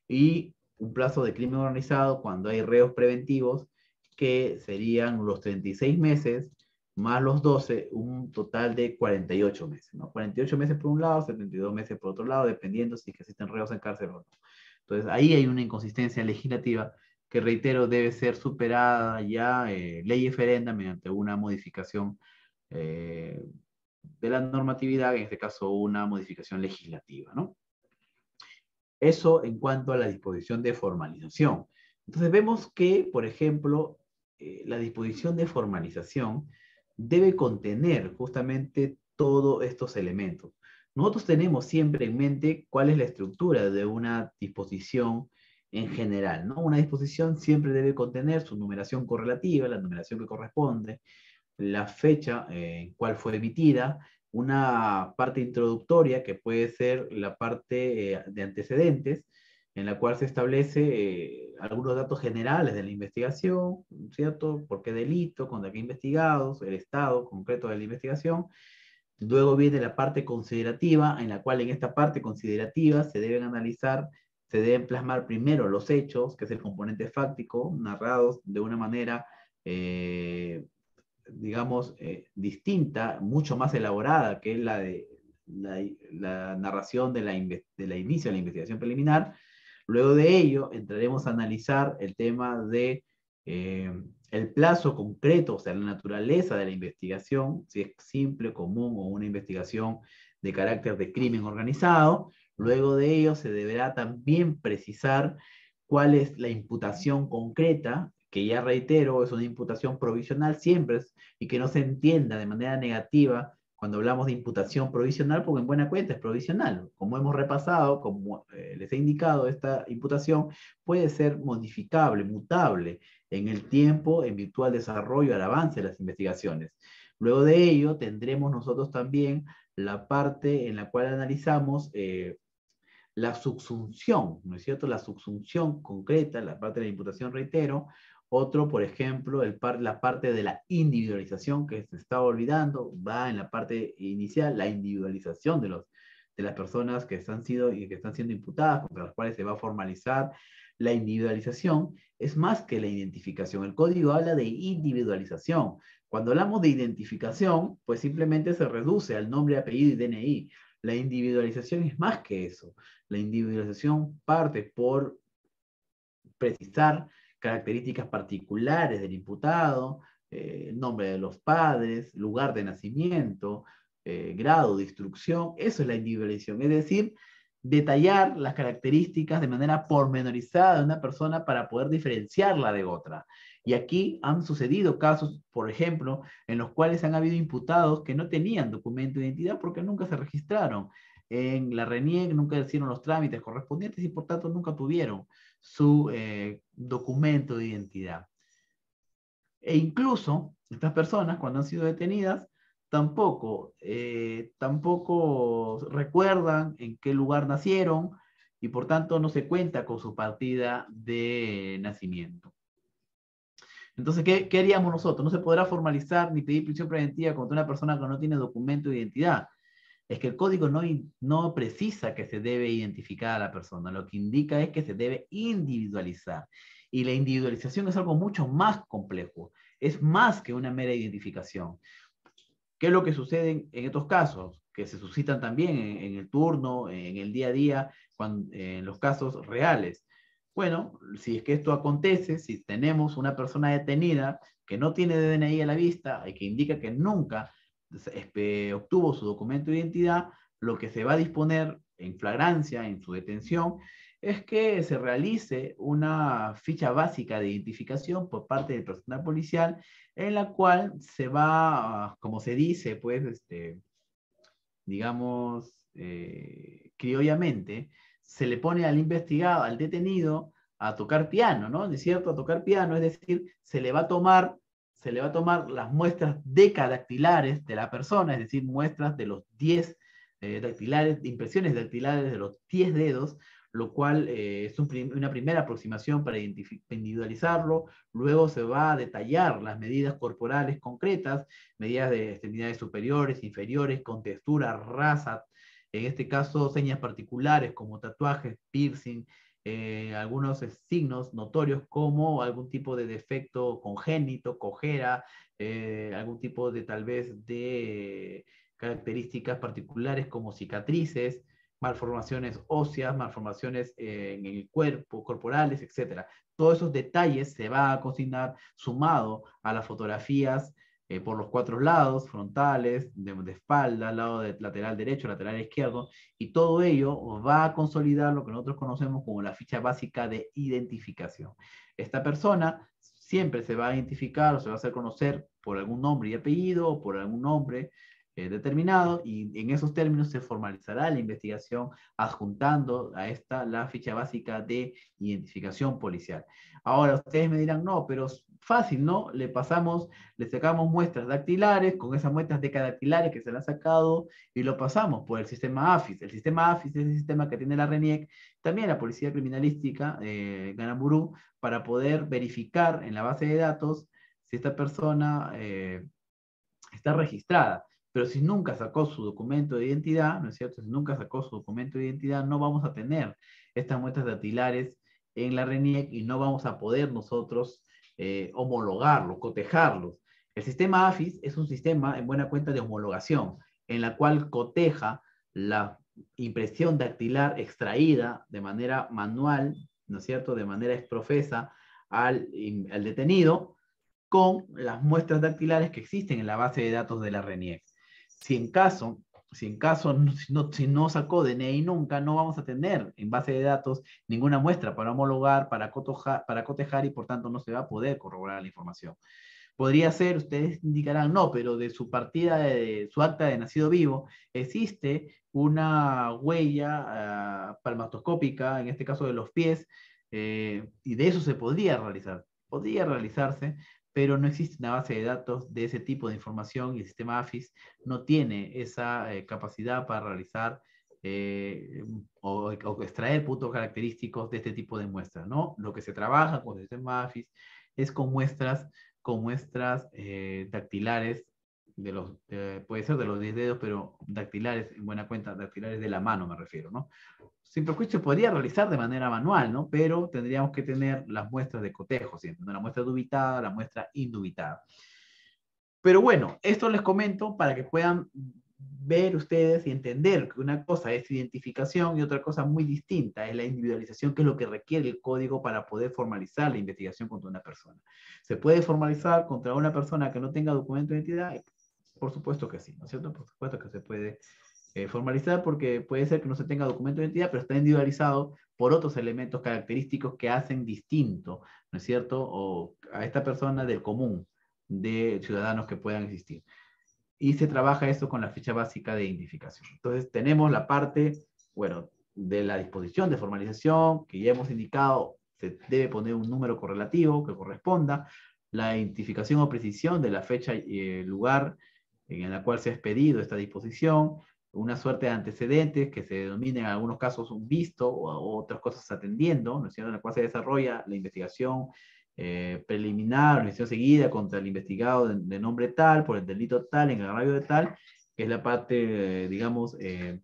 [SPEAKER 1] y un plazo de crimen organizado cuando hay reos preventivos, que serían los 36 meses más los 12, un total de 48 meses, ¿no? 48 meses por un lado, 72 meses por otro lado, dependiendo si existen reos en cárcel o no. Entonces, ahí hay una inconsistencia legislativa que, reitero, debe ser superada ya, ley ferenda, mediante una modificación de la normatividad, en este caso una modificación legislativa, ¿no? Eso en cuanto a la disposición de formalización. Entonces vemos que, por ejemplo, la disposición de formalización debe contener justamente todos estos elementos. Nosotros tenemos siempre en mente cuál es la estructura de una disposición en general, ¿no? Una disposición siempre debe contener su numeración correlativa, la numeración que corresponde, la fecha en cual fue emitida, una parte introductoria que puede ser la parte de antecedentes, en la cual se establece algunos datos generales de la investigación, ¿cierto? ¿Por qué delito? ¿Contra qué investigados? El estado concreto de la investigación. Luego viene la parte considerativa, en la cual en esta parte considerativa se deben analizar, se deben plasmar primero los hechos, que es el componente fáctico, narrados de una manera digamos, distinta, mucho más elaborada que la de la narración de la inicio de la investigación preliminar. Luego de ello, entraremos a analizar el tema de el plazo concreto, o sea, la naturaleza de la investigación, si es simple, común o una investigación de carácter de crimen organizado. Luego de ello, se deberá también precisar cuál es la imputación concreta, que ya reitero, es una imputación provisional siempre, y que no se entienda de manera negativa cuando hablamos de imputación provisional, porque en buena cuenta es provisional. Como hemos repasado, como les he indicado, esta imputación puede ser modificable, mutable en el tiempo, en virtud al desarrollo, al avance de las investigaciones. Luego de ello, tendremos nosotros también la parte en la cual analizamos la subsunción, ¿no es cierto? La subsunción concreta, la parte de la imputación, reitero. Otro, por ejemplo, la parte de la individualización que se estaba olvidando, va en la parte inicial, la individualización de las personas que están siendo imputadas, contra las cuales se va a formalizar la individualización. Es más que la identificación. El código habla de individualización. Cuando hablamos de identificación, pues simplemente se reduce al nombre, apellido y DNI. La individualización es más que eso. La individualización parte por precisar características particulares del imputado, nombre de los padres, lugar de nacimiento, grado de instrucción. Eso es la individualización. Es decir, detallar las características de manera pormenorizada de una persona para poder diferenciarla de otra. Y aquí han sucedido casos, por ejemplo, en los cuales han habido imputados que no tenían documento de identidad porque nunca se registraron en la RENIEC, nunca hicieron los trámites correspondientes y por tanto nunca tuvieron su documento de identidad. E incluso estas personas, cuando han sido detenidas, tampoco recuerdan en qué lugar nacieron y por tanto no se cuenta con su partida de nacimiento. Entonces, ¿qué haríamos nosotros? No se podrá formalizar ni pedir prisión preventiva contra una persona que no tiene documento de identidad. Es que el código no precisa que se debe identificar a la persona, lo que indica es que se debe individualizar. Y la individualización es algo mucho más complejo, es más que una mera identificación. ¿Qué es lo que sucede en estos casos? Que se suscitan también en el turno, en el día a día, en los casos reales. Bueno, si es que esto acontece, si tenemos una persona detenida que no tiene DNI a la vista y que indica que nunca obtuvo su documento de identidad, lo que se va a disponer en flagrancia, en su detención, es que se realice una ficha básica de identificación por parte del personal policial, en la cual se va, como se dice, pues, digamos, criollamente, se le pone al investigado, al detenido, a tocar piano, ¿no? ¿Es cierto? A tocar piano, es decir, se le va a tomar las muestras decadactilares de la persona, es decir, muestras de los 10 dactilares, impresiones dactilares de los 10 dedos, lo cual es una primera aproximación para individualizarlo. Luego se va a detallar las medidas corporales concretas, medidas de extremidades superiores, inferiores, con textura, raza, en este caso señas particulares como tatuajes, piercing, algunos signos notorios como algún tipo de defecto congénito, cojera, algún tipo de tal vez de características particulares como cicatrices, malformaciones óseas, malformaciones en el cuerpo, corporales, etc. Todos esos detalles se va a consignar sumado a las fotografías por los 4 lados, frontales, de espalda, lado lateral derecho, lateral izquierdo, y todo ello va a consolidar lo que nosotros conocemos como la ficha básica de identificación. Esta persona siempre se va a identificar o se va a hacer conocer por algún nombre y apellido o por algún nombre determinado, y en esos términos se formalizará la investigación adjuntando a esta la ficha básica de identificación policial. Ahora ustedes me dirán, no, pero fácil, ¿no? Le sacamos muestras dactilares, con esas muestras decadactilares que se le han sacado, y lo pasamos por el sistema AFIS. El sistema AFIS es el sistema que tiene la RENIEC, también la Policía Criminalística, Ganamburú, para poder verificar en la base de datos si esta persona está registrada. Pero si nunca sacó su documento de identidad, ¿no es cierto? Si nunca sacó su documento de identidad, no vamos a tener estas muestras dactilares en la RENIEC y no vamos a poder nosotros homologarlos, cotejarlos. El sistema AFIS es un sistema en buena cuenta de homologación, en la cual coteja la impresión dactilar extraída de manera manual, ¿no es cierto?, de manera exprofesa al detenido con las muestras dactilares que existen en la base de datos de la RENIEC. Si no sacó DNI nunca, no vamos a tener en base de datos ninguna muestra para homologar, para cotejar y por tanto no se va a poder corroborar la información. Podría ser, ustedes indicarán, no, pero de su partida, de su acta de nacido vivo, existe una huella palmastoscópica, en este caso de los pies, y de eso se podría realizarse, pero no existe una base de datos de ese tipo de información y el sistema AFIS no tiene esa capacidad para realizar o extraer puntos característicos de este tipo de muestras, ¿no? Lo que se trabaja con el sistema AFIS es con muestras dactilares, puede ser de los 10 dedos, pero dactilares, en buena cuenta, dactilares de la mano me refiero, ¿no? Sin perjuicio se podría realizar de manera manual, ¿no? Pero tendríamos que tener las muestras de cotejo siempre, ¿no? La muestra dubitada, la muestra indubitada. Pero bueno, esto les comento para que puedan ver ustedes y entender que una cosa es identificación y otra cosa muy distinta es la individualización, que es lo que requiere el código para poder formalizar la investigación contra una persona. ¿Se puede formalizar contra una persona que no tenga documento de identidad? Por supuesto que sí, ¿no es cierto? Por supuesto que se puede formalizar porque puede ser que no se tenga documento de identidad, pero está individualizado por otros elementos característicos que hacen distinto, ¿no es cierto? O a esta persona del común de ciudadanos que puedan existir. Y se trabaja esto con la ficha básica de identificación. Entonces tenemos la parte, bueno, de la disposición de formalización, que ya hemos indicado, se debe poner un número correlativo que corresponda, la identificación o precisión de la fecha y el lugar en la cual se ha expedido esta disposición, una suerte de antecedentes que se denominen en algunos casos un visto o otras cosas atendiendo, ¿no es cierto?, en la cual se desarrolla la investigación preliminar, la investigación seguida contra el investigado de nombre tal, por el delito tal, en el agravio de tal, que es la parte, digamos, de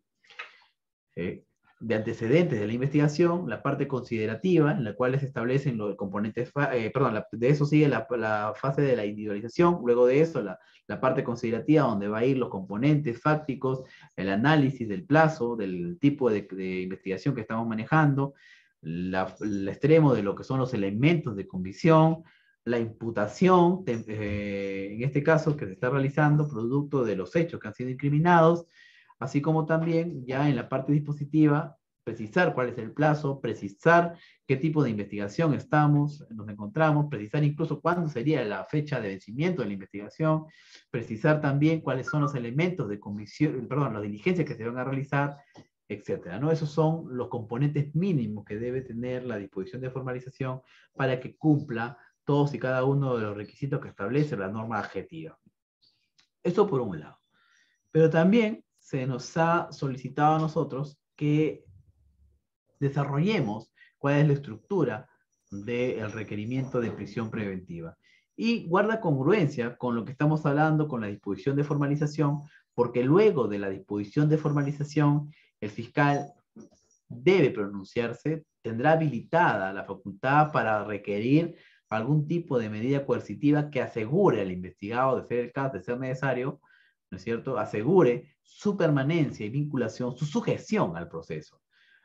[SPEAKER 1] antecedentes de la investigación, la parte considerativa, en la cual se establecen los componentes, de eso sigue la fase de la individualización, luego de eso la parte considerativa, donde va a ir los componentes fácticos, el análisis del plazo, del tipo de investigación que estamos manejando, el extremo de lo que son los elementos de convicción, la imputación, en este caso, que se está realizando producto de los hechos que han sido incriminados, así como también ya en la parte dispositiva, precisar cuál es el plazo, precisar qué tipo de investigación nos encontramos, precisar incluso cuándo sería la fecha de vencimiento de la investigación, precisar también cuáles son los elementos de comisión, perdón, las diligencias que se van a realizar, etcétera, ¿no? Esos son los componentes mínimos que debe tener la disposición de formalización para que cumpla todos y cada uno de los requisitos que establece la norma adjetiva. Eso por un lado. Pero también se nos ha solicitado a nosotros que desarrollemos cuál es la estructura del requerimiento de prisión preventiva. Y guarda congruencia con lo que estamos hablando con la disposición de formalización, porque luego de la disposición de formalización, el fiscal debe pronunciarse, tendrá habilitada la facultad para requerir algún tipo de medida coercitiva que asegure al investigado, de ser el caso, de ser necesario, ¿no es cierto?, asegure su permanencia y vinculación, su sujeción al proceso.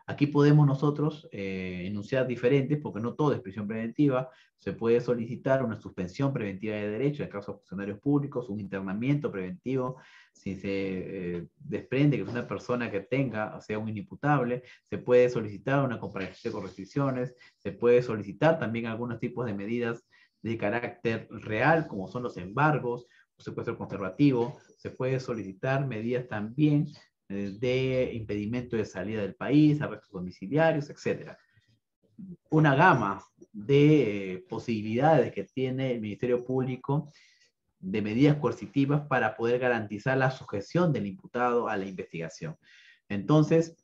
[SPEAKER 1] Aquí podemos nosotros enunciar diferentes, porque no todo es prisión preventiva. Se puede solicitar una suspensión preventiva de derecho en el caso de funcionarios públicos, un internamiento preventivo, si se desprende que es una persona que tenga, o sea, un inimputable. Se puede solicitar una comparecencia con restricciones, se puede solicitar también algunos tipos de medidas de carácter real, como son los embargos, o secuestro conservativo. Se puede solicitar medidas también de impedimento de salida del país, arrestos domiciliarios, etc. Una gama de posibilidades que tiene el Ministerio Público de medidas coercitivas para poder garantizar la sujeción del imputado a la investigación. Entonces,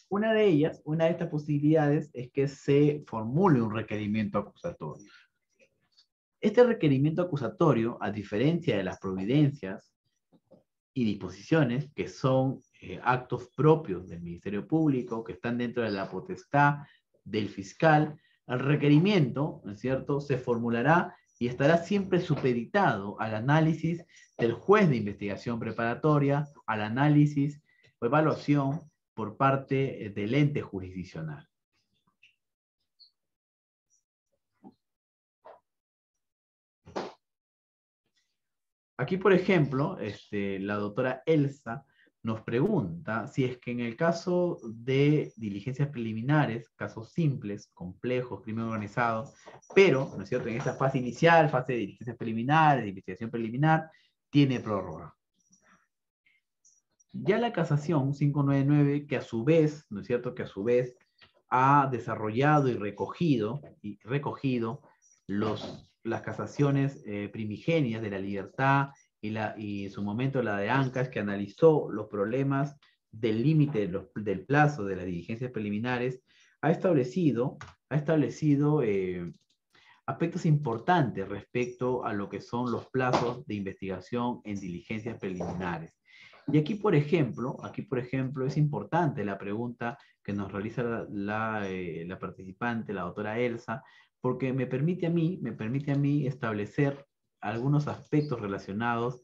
[SPEAKER 1] una de estas posibilidades es que se formule un requerimiento acusatorio. Este requerimiento acusatorio, a diferencia de las providencias y disposiciones que son actos propios del Ministerio Público, que están dentro de la potestad del fiscal, el requerimiento, ¿no es cierto?, se formulará y estará siempre supeditado al análisis del juez de investigación preparatoria, al análisis o evaluación por parte del ente jurisdiccional. Aquí, por ejemplo, la doctora Elsa nos pregunta si es que en el caso de diligencias preliminares, casos simples, complejos, crimen organizado, pero, ¿no es cierto?, en esta fase inicial, fase de diligencias preliminares, de investigación preliminar, tiene prórroga. Ya la casación 599, que a su vez, ¿no es cierto?, que a su vez ha desarrollado y recogido las casaciones primigenias de la libertad y en su momento la de Ancas, que analizó los problemas del límite del plazo de las diligencias preliminares, ha establecido aspectos importantes respecto a lo que son los plazos de investigación en diligencias preliminares. Y aquí, por ejemplo, es importante la pregunta que nos realiza la participante, la doctora Elsa, porque me permite a mí establecer algunos aspectos relacionados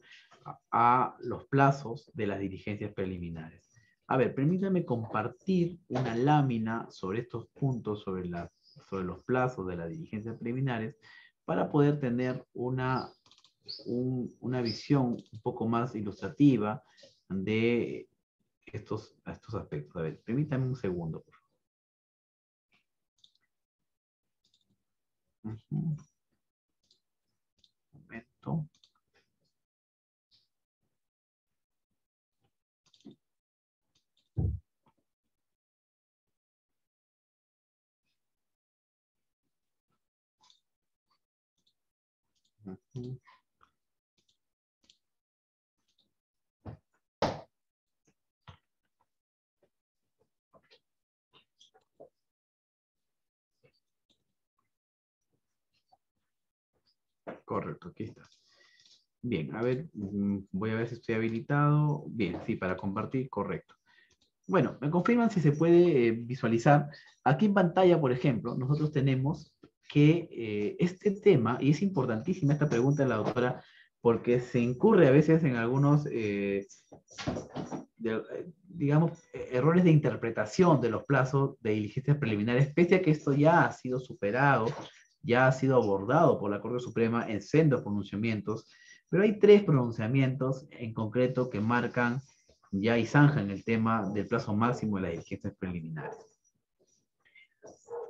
[SPEAKER 1] a los plazos de las diligencias preliminares. A ver, permítame compartir una lámina sobre estos puntos, sobre los plazos de las diligencias preliminares, para poder tener una visión un poco más ilustrativa de estos aspectos. A ver, permítame un segundo, por favor. Un momento. Correcto, aquí está. Bien, a ver, voy a ver si estoy habilitado. Bien, sí, para compartir, correcto. Bueno, me confirman si se puede visualizar. Aquí en pantalla, por ejemplo, nosotros tenemos que este tema, y es importantísima esta pregunta de la doctora, porque se incurre a veces en algunos, digamos, errores de interpretación de los plazos de diligencias preliminares, pese a que esto ya ha sido superado, ya ha sido abordado por la Corte Suprema en sendos pronunciamientos, pero hay 3 pronunciamientos en concreto que marcan ya y zanjan el tema del plazo máximo de las diligencias preliminares.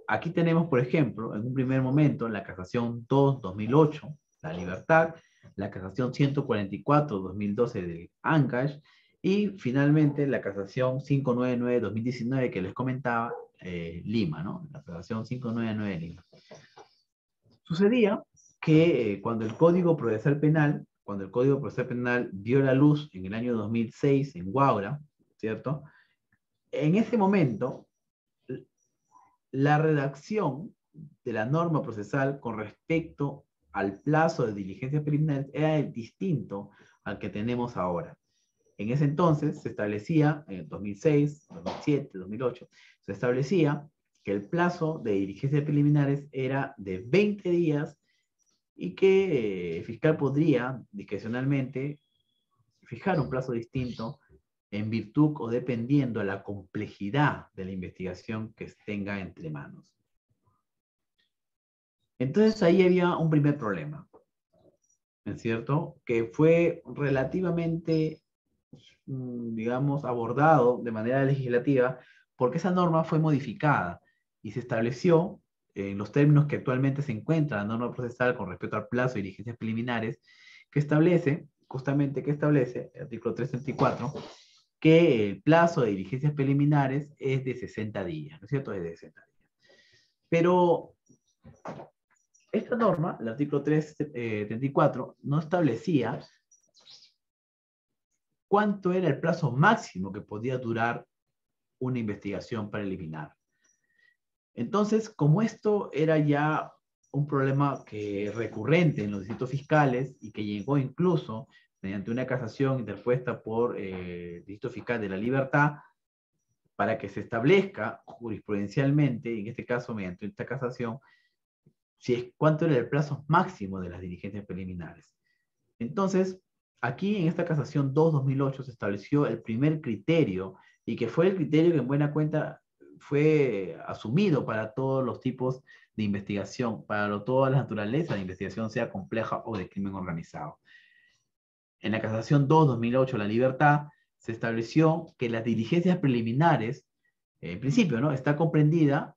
[SPEAKER 1] Aquí tenemos, por ejemplo, en un primer momento, la casación 2-2008, la libertad, la casación 144-2012 del Ancash, y finalmente la casación 599-2019 que les comentaba, Lima, ¿no? La casación 599 de Lima. Sucedía que cuando el Código Procesal Penal vio la luz en el año 2006 en Huaura, ¿cierto? En ese momento, la redacción de la norma procesal con respecto al plazo de diligencias preliminares era distinto al que tenemos ahora. En ese entonces se establecía, en 2006, 2007, 2008, se establecía que el plazo de diligencias preliminares era de 20 días y que el fiscal podría discrecionalmente fijar un plazo distinto en virtud o dependiendo de la complejidad de la investigación que tenga entre manos. Entonces ahí había un primer problema, ¿no es cierto? Que fue relativamente, digamos, abordado de manera legislativa porque esa norma fue modificada y se estableció en los términos que actualmente se encuentra la norma procesal con respecto al plazo de diligencias preliminares, que establece, justamente que establece, el artículo 334, que el plazo de diligencias preliminares es de 60 días, ¿no es cierto? Es de 60 días. Pero esta norma, el artículo 334, no establecía cuánto era el plazo máximo que podía durar una investigación preliminar. Entonces, como esto era ya un problema recurrente en los distritos fiscales y que llegó incluso mediante una casación interpuesta por el Distrito Fiscal de la Libertad, para que se establezca jurisprudencialmente, en este caso mediante esta casación, cuánto era el plazo máximo de las diligencias preliminares. Entonces, aquí en esta casación 2-2008 se estableció el primer criterio y que fue el criterio que en buena cuenta fue asumido para todos los tipos de investigación, para todas las naturalezas de investigación, sea compleja o de crimen organizado. En la casación 2-2008, la libertad, se estableció que las diligencias preliminares, en principio, ¿no?, está comprendida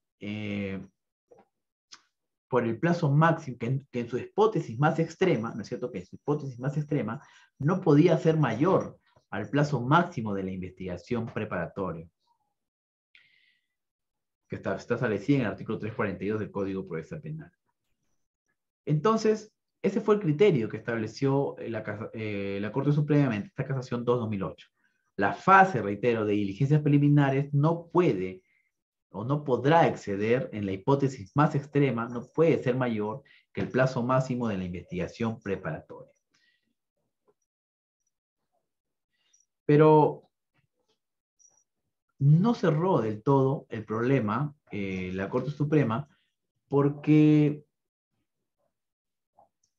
[SPEAKER 1] por el plazo máximo, que en su hipótesis más extrema, ¿no es cierto?, que en su hipótesis más extrema no podía ser mayor al plazo máximo de la investigación preparatoria, que está establecida en el artículo 342 del Código Procesal Penal. Entonces, ese fue el criterio que estableció la Corte Suprema en esta casación 2-2008. La fase, reitero, de diligencias preliminares no puede o no podrá exceder, en la hipótesis más extrema, no puede ser mayor que el plazo máximo de la investigación preparatoria. Pero no cerró del todo el problema la Corte Suprema, porque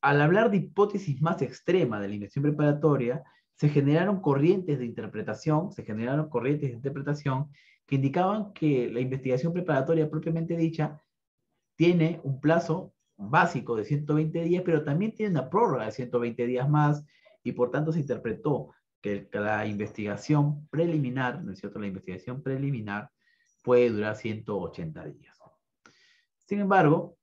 [SPEAKER 1] al hablar de hipótesis más extrema de la investigación preparatoria, se generaron corrientes de interpretación, que indicaban que la investigación preparatoria propiamente dicha tiene un plazo básico de 120 días, pero también tiene una prórroga de 120 días más, y por tanto se interpretó que la investigación preliminar, ¿no es cierto? La investigación preliminar puede durar 180 días. Sin embargo,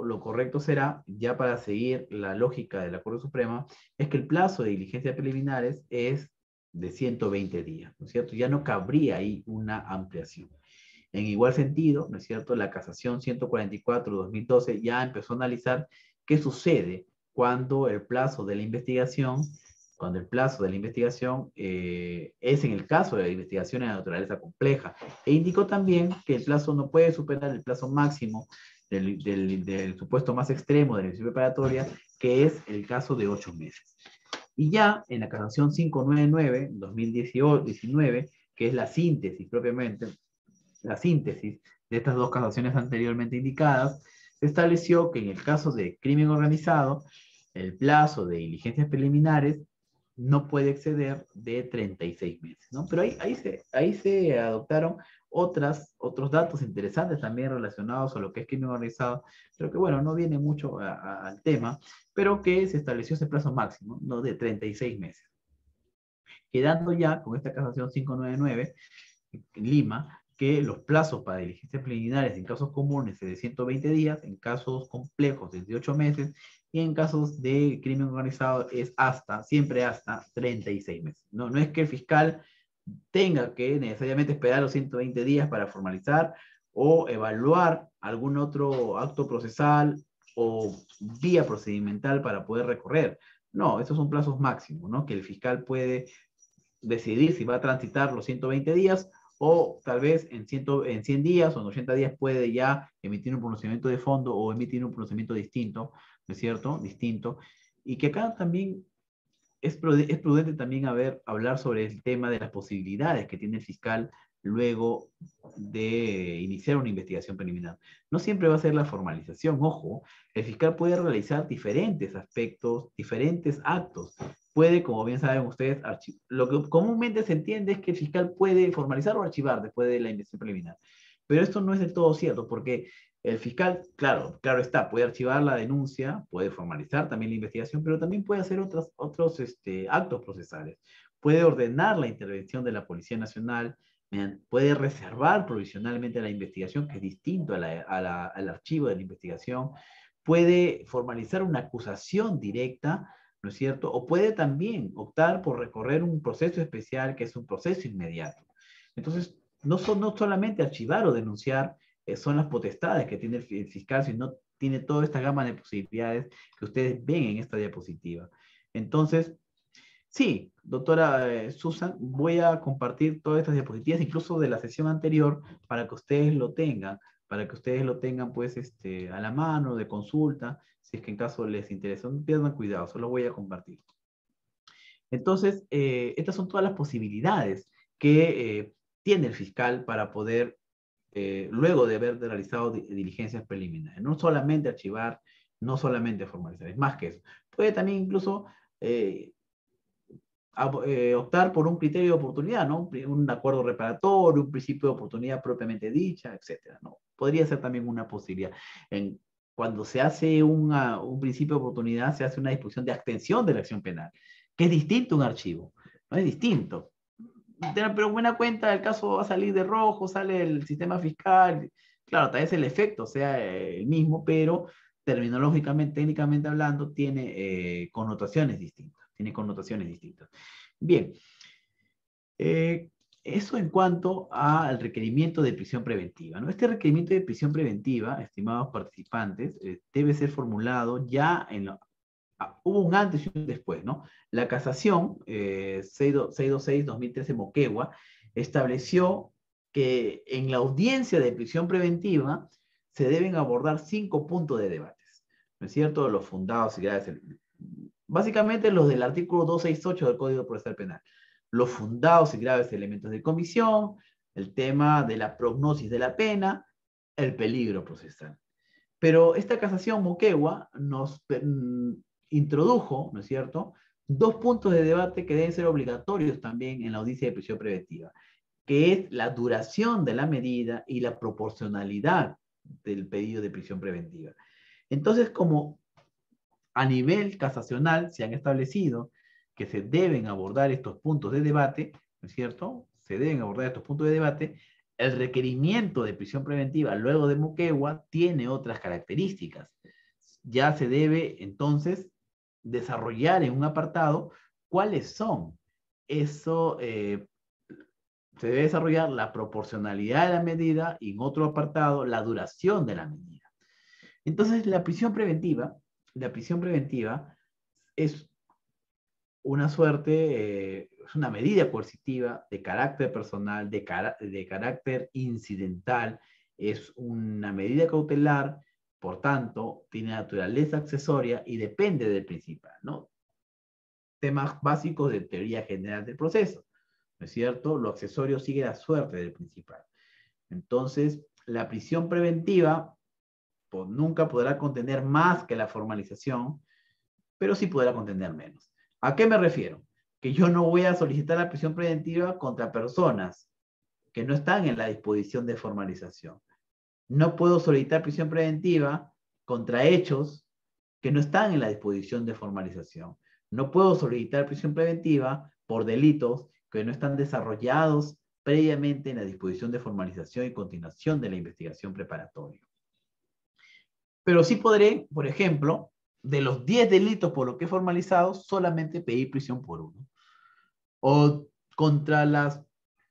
[SPEAKER 1] lo correcto será, ya para seguir la lógica de la Corte Suprema, es que el plazo de diligencias preliminares es de 120 días, ¿no es cierto? Ya no cabría ahí una ampliación. En igual sentido, ¿no es cierto? La casación 144-2012 ya empezó a analizar qué sucede cuando el plazo de la investigación, es en el caso de investigaciones de naturaleza compleja, e indicó también que el plazo no puede superar el plazo máximo del supuesto más extremo de la investigación preparatoria, que es el caso de 8 meses. Y ya en la casación 599-2019, que es la síntesis propiamente, la síntesis de estas dos casaciones anteriormente indicadas, se estableció que en el caso de crimen organizado, el plazo de diligencias preliminares no puede exceder de 36 meses, ¿no? Pero ahí se adoptaron otros datos interesantes también relacionados a lo que es crimen organizado, pero que, bueno, no viene mucho al tema, pero que se estableció ese plazo máximo, ¿no? De 36 meses. Quedando ya con esta casación 599, en Lima, que los plazos para diligencias preliminares en casos comunes es de 120 días, en casos complejos es de 8 meses, y en casos de crimen organizado es siempre hasta 36 meses. No, no es que el fiscal tenga que necesariamente esperar los 120 días para formalizar o evaluar algún otro acto procesal o vía procedimental para poder recorrer. No, esos son plazos máximos, ¿no? Que el fiscal puede decidir si va a transitar los 120 días, o tal vez en 100 días o en 80 días puede ya emitir un pronunciamiento de fondo o emitir un pronunciamiento distinto, ¿no es cierto? Distinto. Y que acá también es prudente también hablar sobre el tema de las posibilidades que tiene el fiscal luego de iniciar una investigación preliminar. No siempre va a ser la formalización, ojo, el fiscal puede realizar diferentes aspectos, diferentes actos. Puede, como bien saben ustedes, lo que comúnmente se entiende es que el fiscal puede formalizar o archivar después de la investigación preliminar. Pero esto no es del todo cierto, porque el fiscal, claro está, puede archivar la denuncia, puede formalizar también la investigación, pero también puede hacer otros actos procesales. Puede ordenar la intervención de la Policía Nacional, puede reservar provisionalmente la investigación, que es distinto al archivo de la investigación, puede formalizar una acusación directa, ¿no es cierto? O puede también optar por recorrer un proceso especial, que es un proceso inmediato. Entonces, no solamente archivar o denunciar son las potestades que tiene el fiscal, sino tiene toda esta gama de posibilidades que ustedes ven en esta diapositiva. Entonces, sí, doctora Susan, voy a compartir todas estas diapositivas, incluso de la sesión anterior, para que ustedes lo tengan, pues, a la mano, de consulta, si es que en caso les interesa. No pierdan cuidado, solo voy a compartir. Entonces, estas son todas las posibilidades que tiene el fiscal para poder, luego de haber realizado diligencias preliminares, no solamente archivar, no solamente formalizar, es más que eso. Puede también incluso optar por un criterio de oportunidad, ¿no? Un acuerdo reparatorio, un principio de oportunidad propiamente dicha, etcétera, ¿no? Podría ser también una posibilidad. Cuando se hace un principio de oportunidad, se hace una disposición de abstención de la acción penal, que es distinto a un archivo, ¿no? Es distinto. Pero buena cuenta, el caso va a salir de rojo, sale el sistema fiscal, claro, tal vez el efecto sea el mismo, pero terminológicamente, técnicamente hablando, tiene connotaciones distintas. Bien, eso en cuanto al requerimiento de prisión preventiva, ¿no? Este requerimiento de prisión preventiva, estimados participantes, debe ser formulado ya hubo un antes y un después, ¿no? La casación 626-2013 Moquegua estableció que en la audiencia de prisión preventiva se deben abordar 5 puntos de debates, ¿no es cierto? Los fundados y graves, básicamente los del artículo 268 del Código Procesal Penal, los fundados y graves elementos de comisión, el tema de la prognosis de la pena, el peligro procesal. Pero esta casación Moquegua nos introdujo, ¿no es cierto?, 2 puntos de debate que deben ser obligatorios también en la audiencia de prisión preventiva, que es la duración de la medida y la proporcionalidad del pedido de prisión preventiva. Entonces, como a nivel casacional se han establecido que se deben abordar estos puntos de debate, ¿no es cierto? Se deben abordar estos puntos de debate. El requerimiento de prisión preventiva luego de Moquegua tiene otras características. Ya se debe entonces desarrollar en un apartado cuáles son. Eso se debe desarrollar la proporcionalidad de la medida y en otro apartado la duración de la medida. Entonces la prisión preventiva es una suerte, es una medida coercitiva de carácter personal, de carácter incidental, es una medida cautelar, por tanto, tiene naturaleza accesoria y depende del principal, ¿no? Temas básicos de teoría general del proceso, ¿no es cierto? Lo accesorio sigue la suerte del principal. Entonces, la prisión preventiva pues, nunca podrá contener más que la formalización, pero sí podrá contener menos. ¿A qué me refiero? Que yo no voy a solicitar la prisión preventiva contra personas que no están en la disposición de formalización. No puedo solicitar prisión preventiva contra hechos que no están en la disposición de formalización. No puedo solicitar prisión preventiva por delitos que no están desarrollados previamente en la disposición de formalización y continuación de la investigación preparatoria. Pero sí podré, por ejemplo, de los 10 delitos por los que he formalizado, solamente pedir prisión por uno. O contra las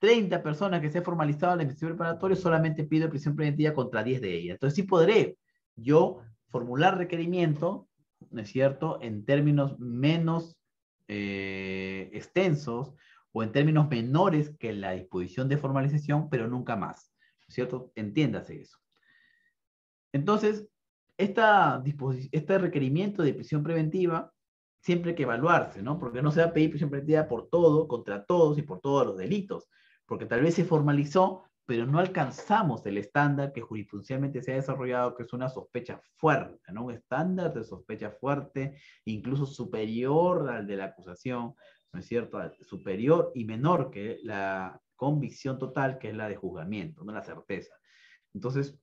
[SPEAKER 1] 30 personas que se han formalizado en la investigación preparatoria, solamente pido prisión preventiva contra 10 de ellas. Entonces sí podré yo formular requerimiento, ¿no es cierto?, en términos menos extensos o en términos menores que la disposición de formalización, pero nunca más, ¿no es cierto? Entiéndase eso. Entonces, este requerimiento de prisión preventiva siempre hay que evaluarse, ¿no? Porque no se va a pedir prisión preventiva por todo, contra todos y por todos los delitos, porque tal vez se formalizó, pero no alcanzamos el estándar que jurisprudencialmente se ha desarrollado, que es una sospecha fuerte, ¿no? Un estándar de sospecha fuerte, incluso superior al de la acusación, ¿no es cierto? Superior y menor que la convicción total, que es la de juzgamiento, no la certeza. Entonces,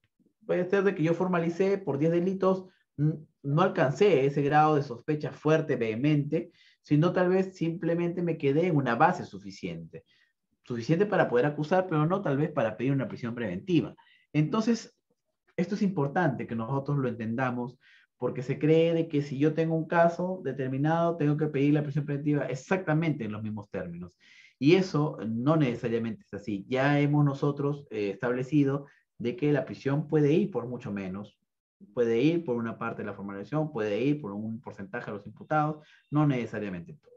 [SPEAKER 1] puede ser de que yo formalicé por 10 delitos, no alcancé ese grado de sospecha fuerte, vehemente, sino tal vez simplemente me quedé en una base suficiente. Suficiente para poder acusar, pero no tal vez para pedir una prisión preventiva. Entonces, esto es importante que nosotros lo entendamos, porque se cree de que si yo tengo un caso determinado, tengo que pedir la prisión preventiva exactamente en los mismos términos. Y eso no necesariamente es así. Ya hemos nosotros establecido de que la prisión puede ir por mucho menos, puede ir por una parte de la formalización, puede ir por un porcentaje de los imputados, no necesariamente todo.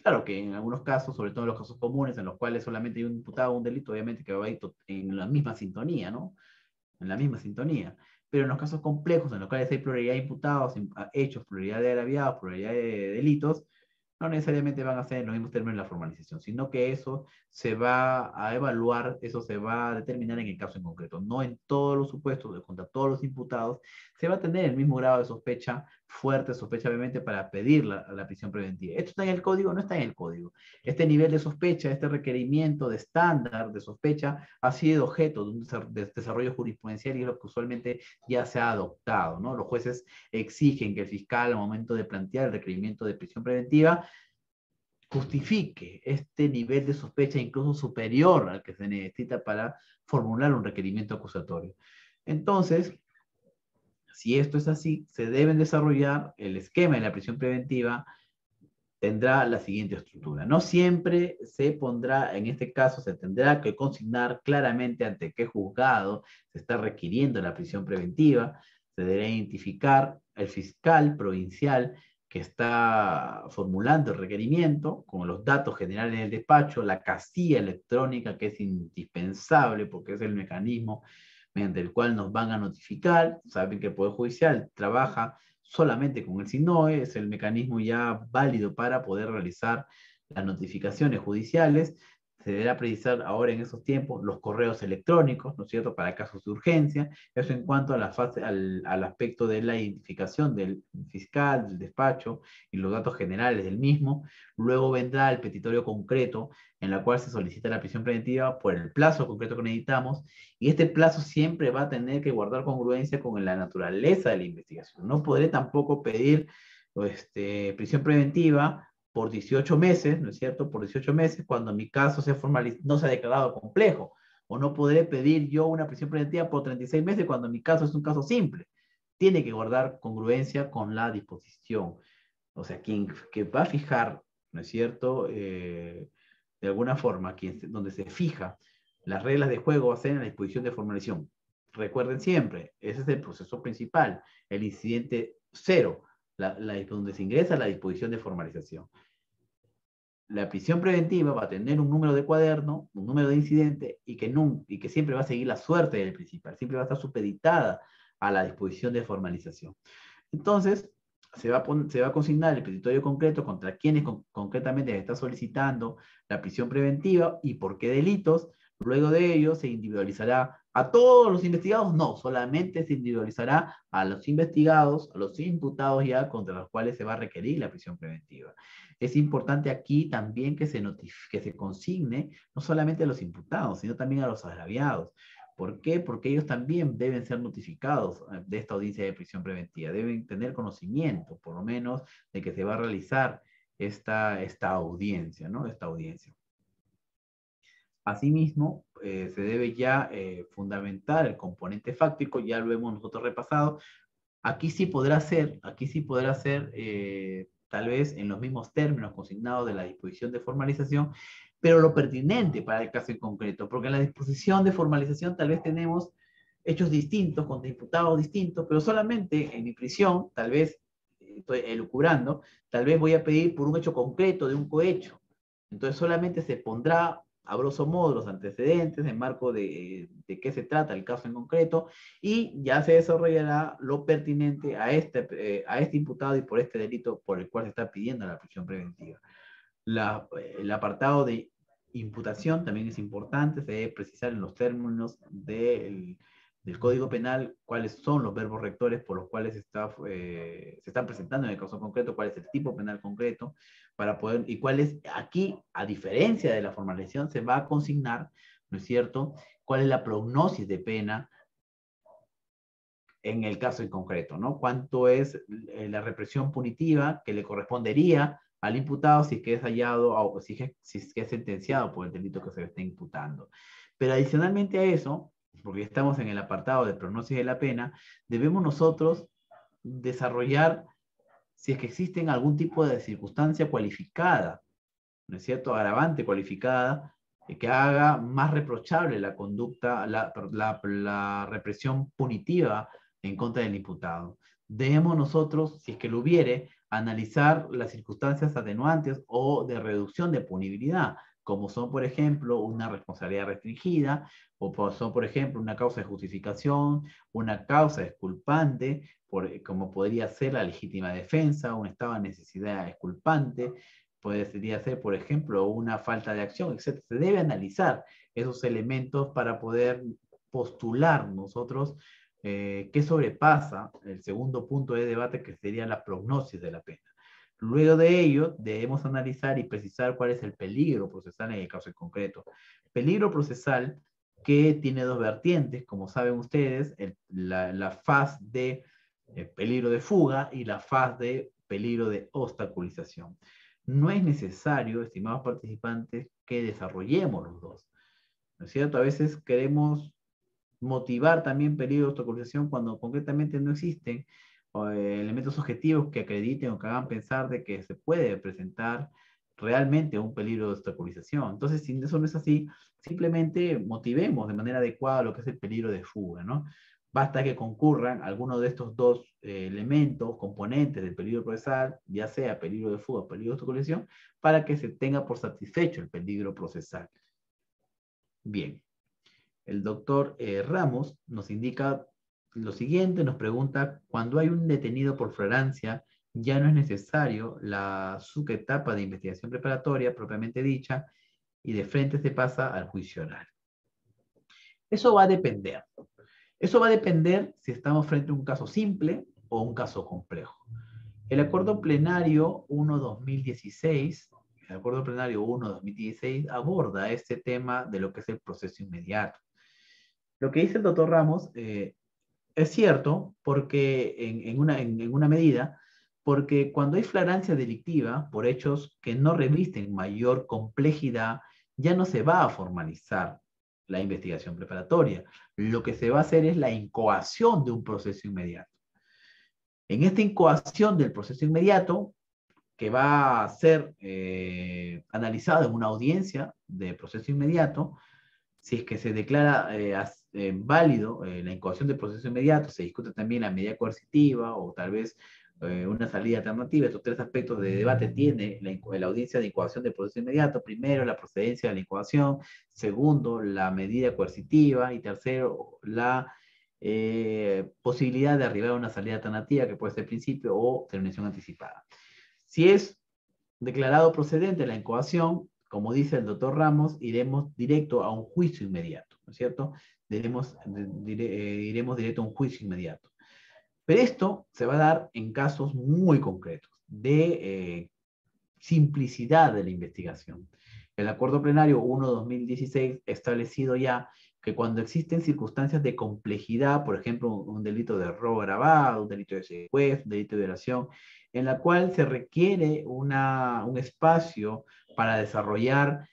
[SPEAKER 1] Claro que en algunos casos, sobre todo en los casos comunes, en los cuales solamente hay un imputado o un delito, obviamente que va a ir en la misma sintonía, ¿no? En la misma sintonía. Pero en los casos complejos, en los cuales hay pluralidad de imputados, hechos, pluralidad de agraviados, pluralidad de delitos, no necesariamente van a ser en los mismos términos de la formalización, sino que eso se va a evaluar, eso se va a determinar en el caso en concreto. No en todos los supuestos, contra todos los imputados, se va a tener el mismo grado de sospecha fuerte, sospecha obviamente, para pedir la prisión preventiva. ¿Esto está en el código? No está en el código. Este nivel de sospecha, este requerimiento de estándar de sospecha, ha sido objeto de un desarrollo jurisprudencial y es lo que usualmente ya se ha adoptado, ¿no? Los jueces exigen que el fiscal, al momento de plantear el requerimiento de prisión preventiva, justifique este nivel de sospecha incluso superior al que se necesita para formular un requerimiento acusatorio. Entonces, si esto es así, se deben desarrollar el esquema de la prisión preventiva, tendrá la siguiente estructura. No siempre se pondrá, en este caso, se tendrá que consignar claramente ante qué juzgado se está requiriendo la prisión preventiva, se deberá identificar el fiscal provincial que está formulando el requerimiento, con los datos generales del despacho, la casilla electrónica que es indispensable porque es el mecanismo mediante el cual nos van a notificar. Saben que el Poder Judicial trabaja solamente con el SINOE, es el mecanismo ya válido para poder realizar las notificaciones judiciales. Se deberá precisar ahora en esos tiempos los correos electrónicos, ¿no es cierto?, para casos de urgencia. Eso en cuanto a la fase, al aspecto de la identificación del fiscal, del despacho y los datos generales del mismo. Luego vendrá el petitorio concreto, en la cual se solicita la prisión preventiva por el plazo concreto que necesitamos, y este plazo siempre va a tener que guardar congruencia con la naturaleza de la investigación. No podré tampoco pedir prisión preventiva por 18 meses, ¿no es cierto? Por 18 meses, cuando mi caso no se ha declarado complejo. O no podré pedir yo una prisión preventiva por 36 meses cuando mi caso es un caso simple. Tiene que guardar congruencia con la disposición. O sea, quien que va a fijar, ¿no es cierto? De alguna forma, donde se fija las reglas de juego va a ser en la disposición de formalización. Recuerden siempre, ese es el proceso principal, el incidente cero, donde se ingresa la disposición de formalización. La prisión preventiva va a tener un número de cuaderno, un número de incidente, y que siempre va a seguir la suerte del principal, siempre va a estar supeditada a la disposición de formalización. Entonces, se va a consignar el petitorio concreto contra quienes concretamente se está solicitando la prisión preventiva y por qué delitos. Luego de ello, se individualizará a todos los investigados, no, solamente se individualizará a los investigados, a los imputados ya contra los cuales se va a requerir la prisión preventiva. Es importante aquí también que se consigne no solamente a los imputados, sino también a los agraviados. ¿Por qué? Porque ellos también deben ser notificados de esta audiencia de prisión preventiva, deben tener conocimiento, por lo menos, de que se va a realizar esta audiencia, ¿no? Esta audiencia. Asimismo, se debe ya fundamentar el componente fáctico, ya lo hemos nosotros repasado. Aquí sí podrá ser, tal vez en los mismos términos consignados de la disposición de formalización, pero lo pertinente para el caso en concreto, porque en la disposición de formalización tal vez tenemos hechos distintos, con imputados distintos, pero solamente en mi prisión, tal vez estoy elucubrando, tal vez voy a pedir por un hecho concreto de un cohecho. Entonces solamente se pondrá a grosso modo los antecedentes en marco de qué se trata el caso en concreto, y ya se desarrollará lo pertinente a este imputado y por este delito por el cual se está pidiendo la prisión preventiva. El apartado de imputación también es importante, se debe precisar en los términos del Código Penal cuáles son los verbos rectores por los cuales se están presentando en el caso concreto, cuál es el tipo penal concreto, para poder, y cuál es, aquí, a diferencia de la formalización, se va a consignar, ¿no es cierto?, cuál es la prognosis de pena en el caso en concreto, ¿no? Cuánto es la represión punitiva que le correspondería al imputado si es que es hallado o si es que es sentenciado por el delito que se le está imputando. Pero adicionalmente a eso, porque estamos en el apartado de prognosis de la pena, debemos nosotros desarrollar si es que existen algún tipo de circunstancia cualificada, ¿no es cierto?, agravante cualificada, que haga más reprochable la conducta, la represión punitiva en contra del imputado. Debemos nosotros, si es que lo hubiere, analizar las circunstancias atenuantes o de reducción de punibilidad, como son, por ejemplo, una responsabilidad restringida, o son, por ejemplo, una causa de justificación, una causa exculpante, como podría ser la legítima defensa, un estado de necesidad exculpante, podría ser, por ejemplo, una falta de acción, etc. Se debe analizar esos elementos para poder postular nosotros qué sobrepasa el segundo punto de debate, que sería la prognosis de la pena. Luego de ello, debemos analizar y precisar cuál es el peligro procesal en el caso en concreto. Peligro procesal que tiene dos vertientes, como saben ustedes, la faz de peligro de fuga y la faz de peligro de obstaculización. No es necesario, estimados participantes, que desarrollemos los dos, ¿no es cierto? A veces queremos motivar también peligro de obstaculización cuando concretamente no existen elementos objetivos que acrediten o que hagan pensar de que se puede presentar realmente un peligro de obstaculización. Entonces, si eso no es así, simplemente motivemos de manera adecuada lo que es el peligro de fuga, ¿no? Basta que concurran algunos de estos dos elementos, componentes del peligro procesal, ya sea peligro de fuga o peligro de colisión, para que se tenga por satisfecho el peligro procesal. Bien, el doctor Ramos nos indica lo siguiente, nos pregunta, cuando hay un detenido por flagrancia, ya no es necesario la subetapa de investigación preparatoria propiamente dicha y de frente se pasa al juicio oral. Eso va a depender. Eso va a depender si estamos frente a un caso simple o un caso complejo. El acuerdo plenario 1-2016, el acuerdo plenario 1-2016 aborda este tema de lo que es el proceso inmediato. Lo que dice el doctor Ramos es cierto porque en una medida, porque cuando hay flagrancia delictiva por hechos que no revisten mayor complejidad, ya no se va a formalizar la investigación preparatoria. Lo que se va a hacer es la incoación de un proceso inmediato. En esta incoación del proceso inmediato, que va a ser analizado en una audiencia de proceso inmediato, si es que se declara válido la incoación del proceso inmediato, se discute también la medida coercitiva o tal vez una salida alternativa. Estos tres aspectos de debate tiene la audiencia de incoación del proceso inmediato. Primero, la procedencia de la incoación. Segundo, la medida coercitiva. Y tercero, la posibilidad de arribar a una salida alternativa que puede ser principio o terminación anticipada. Si es declarado procedente la incoación, como dice el doctor Ramos, iremos directo a un juicio inmediato, ¿no es cierto? Iremos directo a un juicio inmediato. Pero esto se va a dar en casos muy concretos de simplicidad de la investigación. El acuerdo plenario 1-2016 ha establecido ya que cuando existen circunstancias de complejidad, por ejemplo, un delito de robo agravado, un delito de secuestro, un delito de violación, en la cual se requiere un espacio para desarrollar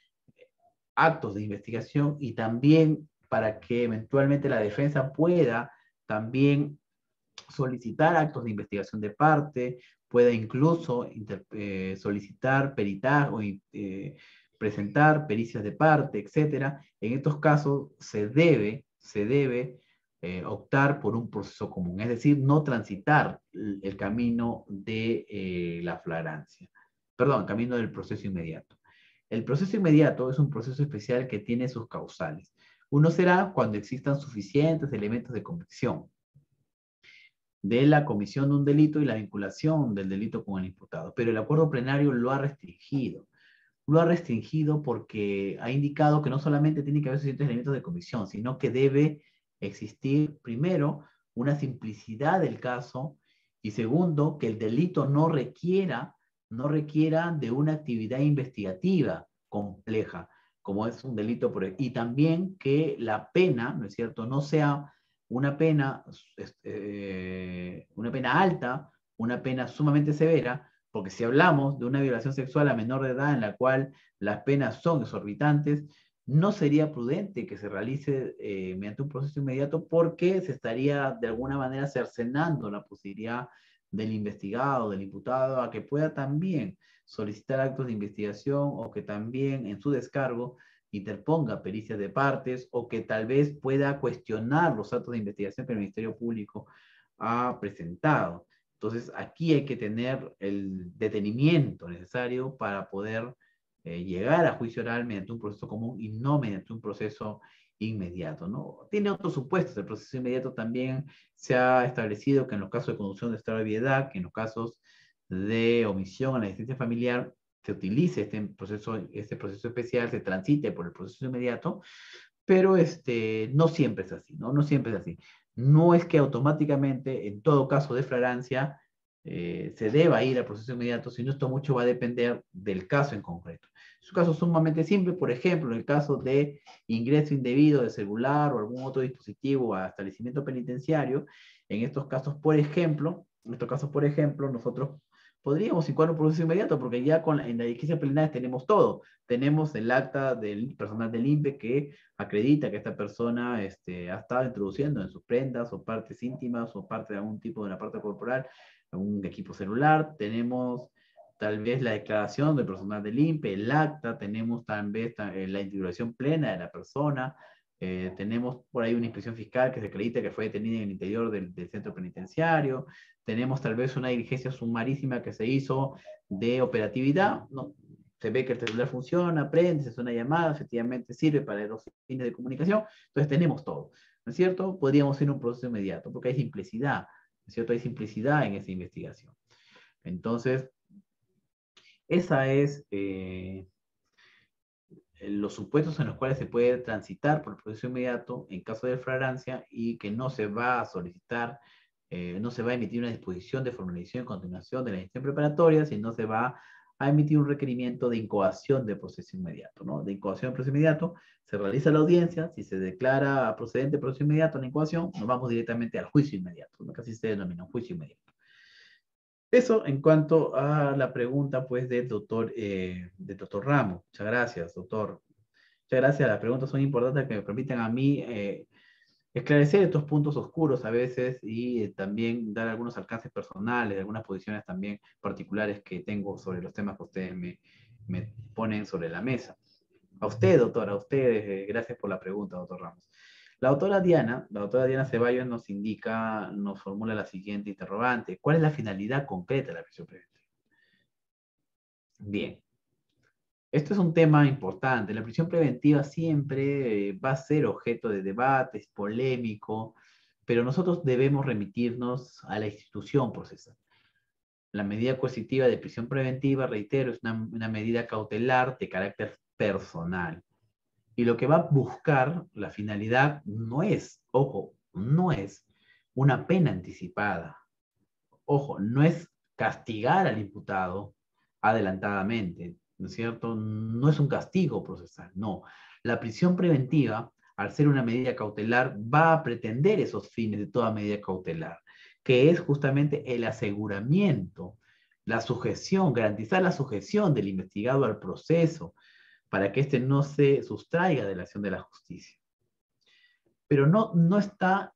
[SPEAKER 1] actos de investigación y también para que eventualmente la defensa pueda también solicitar actos de investigación de parte, pueda incluso solicitar peritaje o presentar pericias de parte, etcétera. En estos casos se debe optar por un proceso común, es decir, no transitar el camino de la flagrancia, perdón, el camino del proceso inmediato. El proceso inmediato es un proceso especial que tiene sus causales. Uno será cuando existan suficientes elementos de convicción de la comisión de un delito y la vinculación del delito con el imputado. Pero el acuerdo plenario lo ha restringido. Lo ha restringido porque ha indicado que no solamente tiene que haber suficientes elementos de convicción, sino que debe existir, primero, una simplicidad del caso y segundo, que el delito no requiera de una actividad investigativa compleja, como es un delito, y también que la pena, ¿no es cierto?, no sea una pena alta, una pena sumamente severa, porque si hablamos de una violación sexual a menor de edad en la cual las penas son exorbitantes, no sería prudente que se realice mediante un proceso inmediato porque se estaría de alguna manera cercenando la posibilidad del investigado, del imputado, a que pueda también solicitar actos de investigación o que también en su descargo interponga pericias de partes o que tal vez pueda cuestionar los actos de investigación que el Ministerio Público ha presentado. Entonces, aquí hay que tener el detenimiento necesario para poder llegar a juicio oral mediante un proceso común y no mediante un proceso inmediato, ¿no? Tiene otros supuestos. El proceso inmediato también se ha establecido que en los casos de conducción de estado de ebriedad, que en los casos de omisión a la asistencia familiar, se utilice este proceso especial, se transite por el proceso inmediato, pero no siempre es así, ¿no? No siempre es así. No es que automáticamente, en todo caso de flagrancia, se deba ir al proceso inmediato, sino esto mucho va a depender del caso en concreto. Es un caso sumamente simple, por ejemplo, en el caso de ingreso indebido de celular o algún otro dispositivo a establecimiento penitenciario, en estos casos, por ejemplo, nosotros podríamos incoar un proceso inmediato, porque ya en la diligencia preliminar tenemos todo. Tenemos el acta del personal del INPE que acredita que esta persona ha estado introduciendo en sus prendas o partes íntimas o parte de algún tipo de la parte corporal un equipo celular. Tenemos tal vez la declaración del personal del INPE, el acta, tenemos tal vez la individuación plena de la persona, tenemos por ahí una inspección fiscal que se acredita que fue detenida en el interior del centro penitenciario, tenemos tal vez una diligencia sumarísima que se hizo de operatividad, ¿no? Se ve que el celular funciona, prende, se hace una llamada, efectivamente sirve para los fines de comunicación, entonces tenemos todo, ¿no es cierto? Podríamos ir a un proceso inmediato, porque hay simplicidad, ¿no es cierto? Hay simplicidad en esa investigación. Entonces, esa es los supuestos en los cuales se puede transitar por el proceso inmediato en caso de flagrancia y que no se va a solicitar, no se va a emitir una disposición de formalización y continuación de la gestión preparatoria, sino se va a emitir un requerimiento de incoación del proceso inmediato, ¿no? De incoación del proceso inmediato, se realiza la audiencia, si se declara procedente el proceso inmediato, la incoación, nos vamos directamente al juicio inmediato, ¿no? Casi se denomina un juicio inmediato. Eso en cuanto a la pregunta, pues, del doctor Ramos. Muchas gracias, doctor. Muchas gracias. Las preguntas son importantes que me permiten a mí esclarecer estos puntos oscuros a veces y también dar algunos alcances personales, algunas posiciones también particulares que tengo sobre los temas que ustedes me ponen sobre la mesa. A usted, doctor, a usted, gracias por la pregunta, doctor Ramos. La doctora Diana Ceballos nos indica, nos formula la siguiente interrogante. ¿Cuál es la finalidad concreta de la prisión preventiva? Bien, esto es un tema importante. La prisión preventiva siempre va a ser objeto de debates, polémico, pero nosotros debemos remitirnos a la institución procesal. La medida coercitiva de prisión preventiva, reitero, es una medida cautelar de carácter personal. Y lo que va a buscar, la finalidad, no es, ojo, no es una pena anticipada. Ojo, no es castigar al imputado adelantadamente, ¿no es cierto? No es un castigo procesal, no. La prisión preventiva, al ser una medida cautelar, va a pretender esos fines de toda medida cautelar, que es justamente el aseguramiento, la sujeción, garantizar la sujeción del investigado al proceso, para que éste no se sustraiga de la acción de la justicia. Pero no está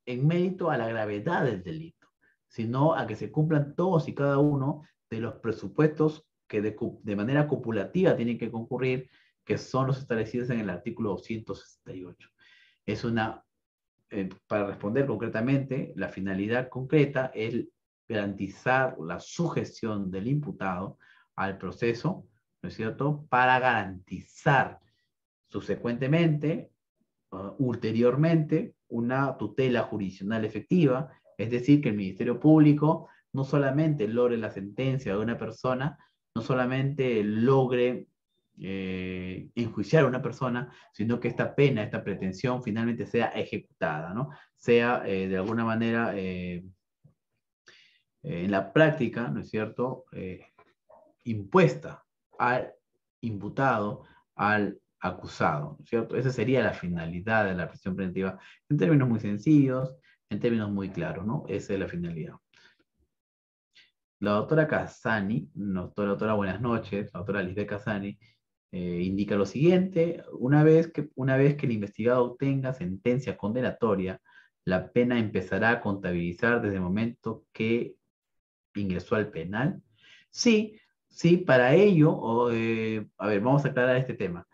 [SPEAKER 1] en mérito a la gravedad del delito, sino a que se cumplan todos y cada uno de los presupuestos que de manera copulativa tienen que concurrir, que son los establecidos en el artículo 268. Es para responder concretamente, la finalidad concreta es garantizar la sujeción del imputado al proceso, ¿no es cierto?, para garantizar subsecuentemente, ulteriormente, una tutela jurisdiccional efectiva, es decir, que el Ministerio Público no solamente logre la sentencia de una persona, no solamente logre enjuiciar a una persona, sino que esta pena, esta pretensión finalmente sea ejecutada, ¿no? Sea de alguna manera en la práctica, ¿no es cierto?, impuesta al imputado, al acusado, ¿no es cierto? Esa sería la finalidad de la prisión preventiva, en términos muy sencillos, en términos muy claros, ¿no? Esa es la finalidad. La doctora Casani, doctora, buenas noches, la doctora Lisbeth Casani, indica lo siguiente: una vez que el investigado obtenga sentencia condenatoria, la pena empezará a contabilizar desde el momento que ingresó al penal. Sí, sí, para ello, a ver, vamos a aclarar este tema.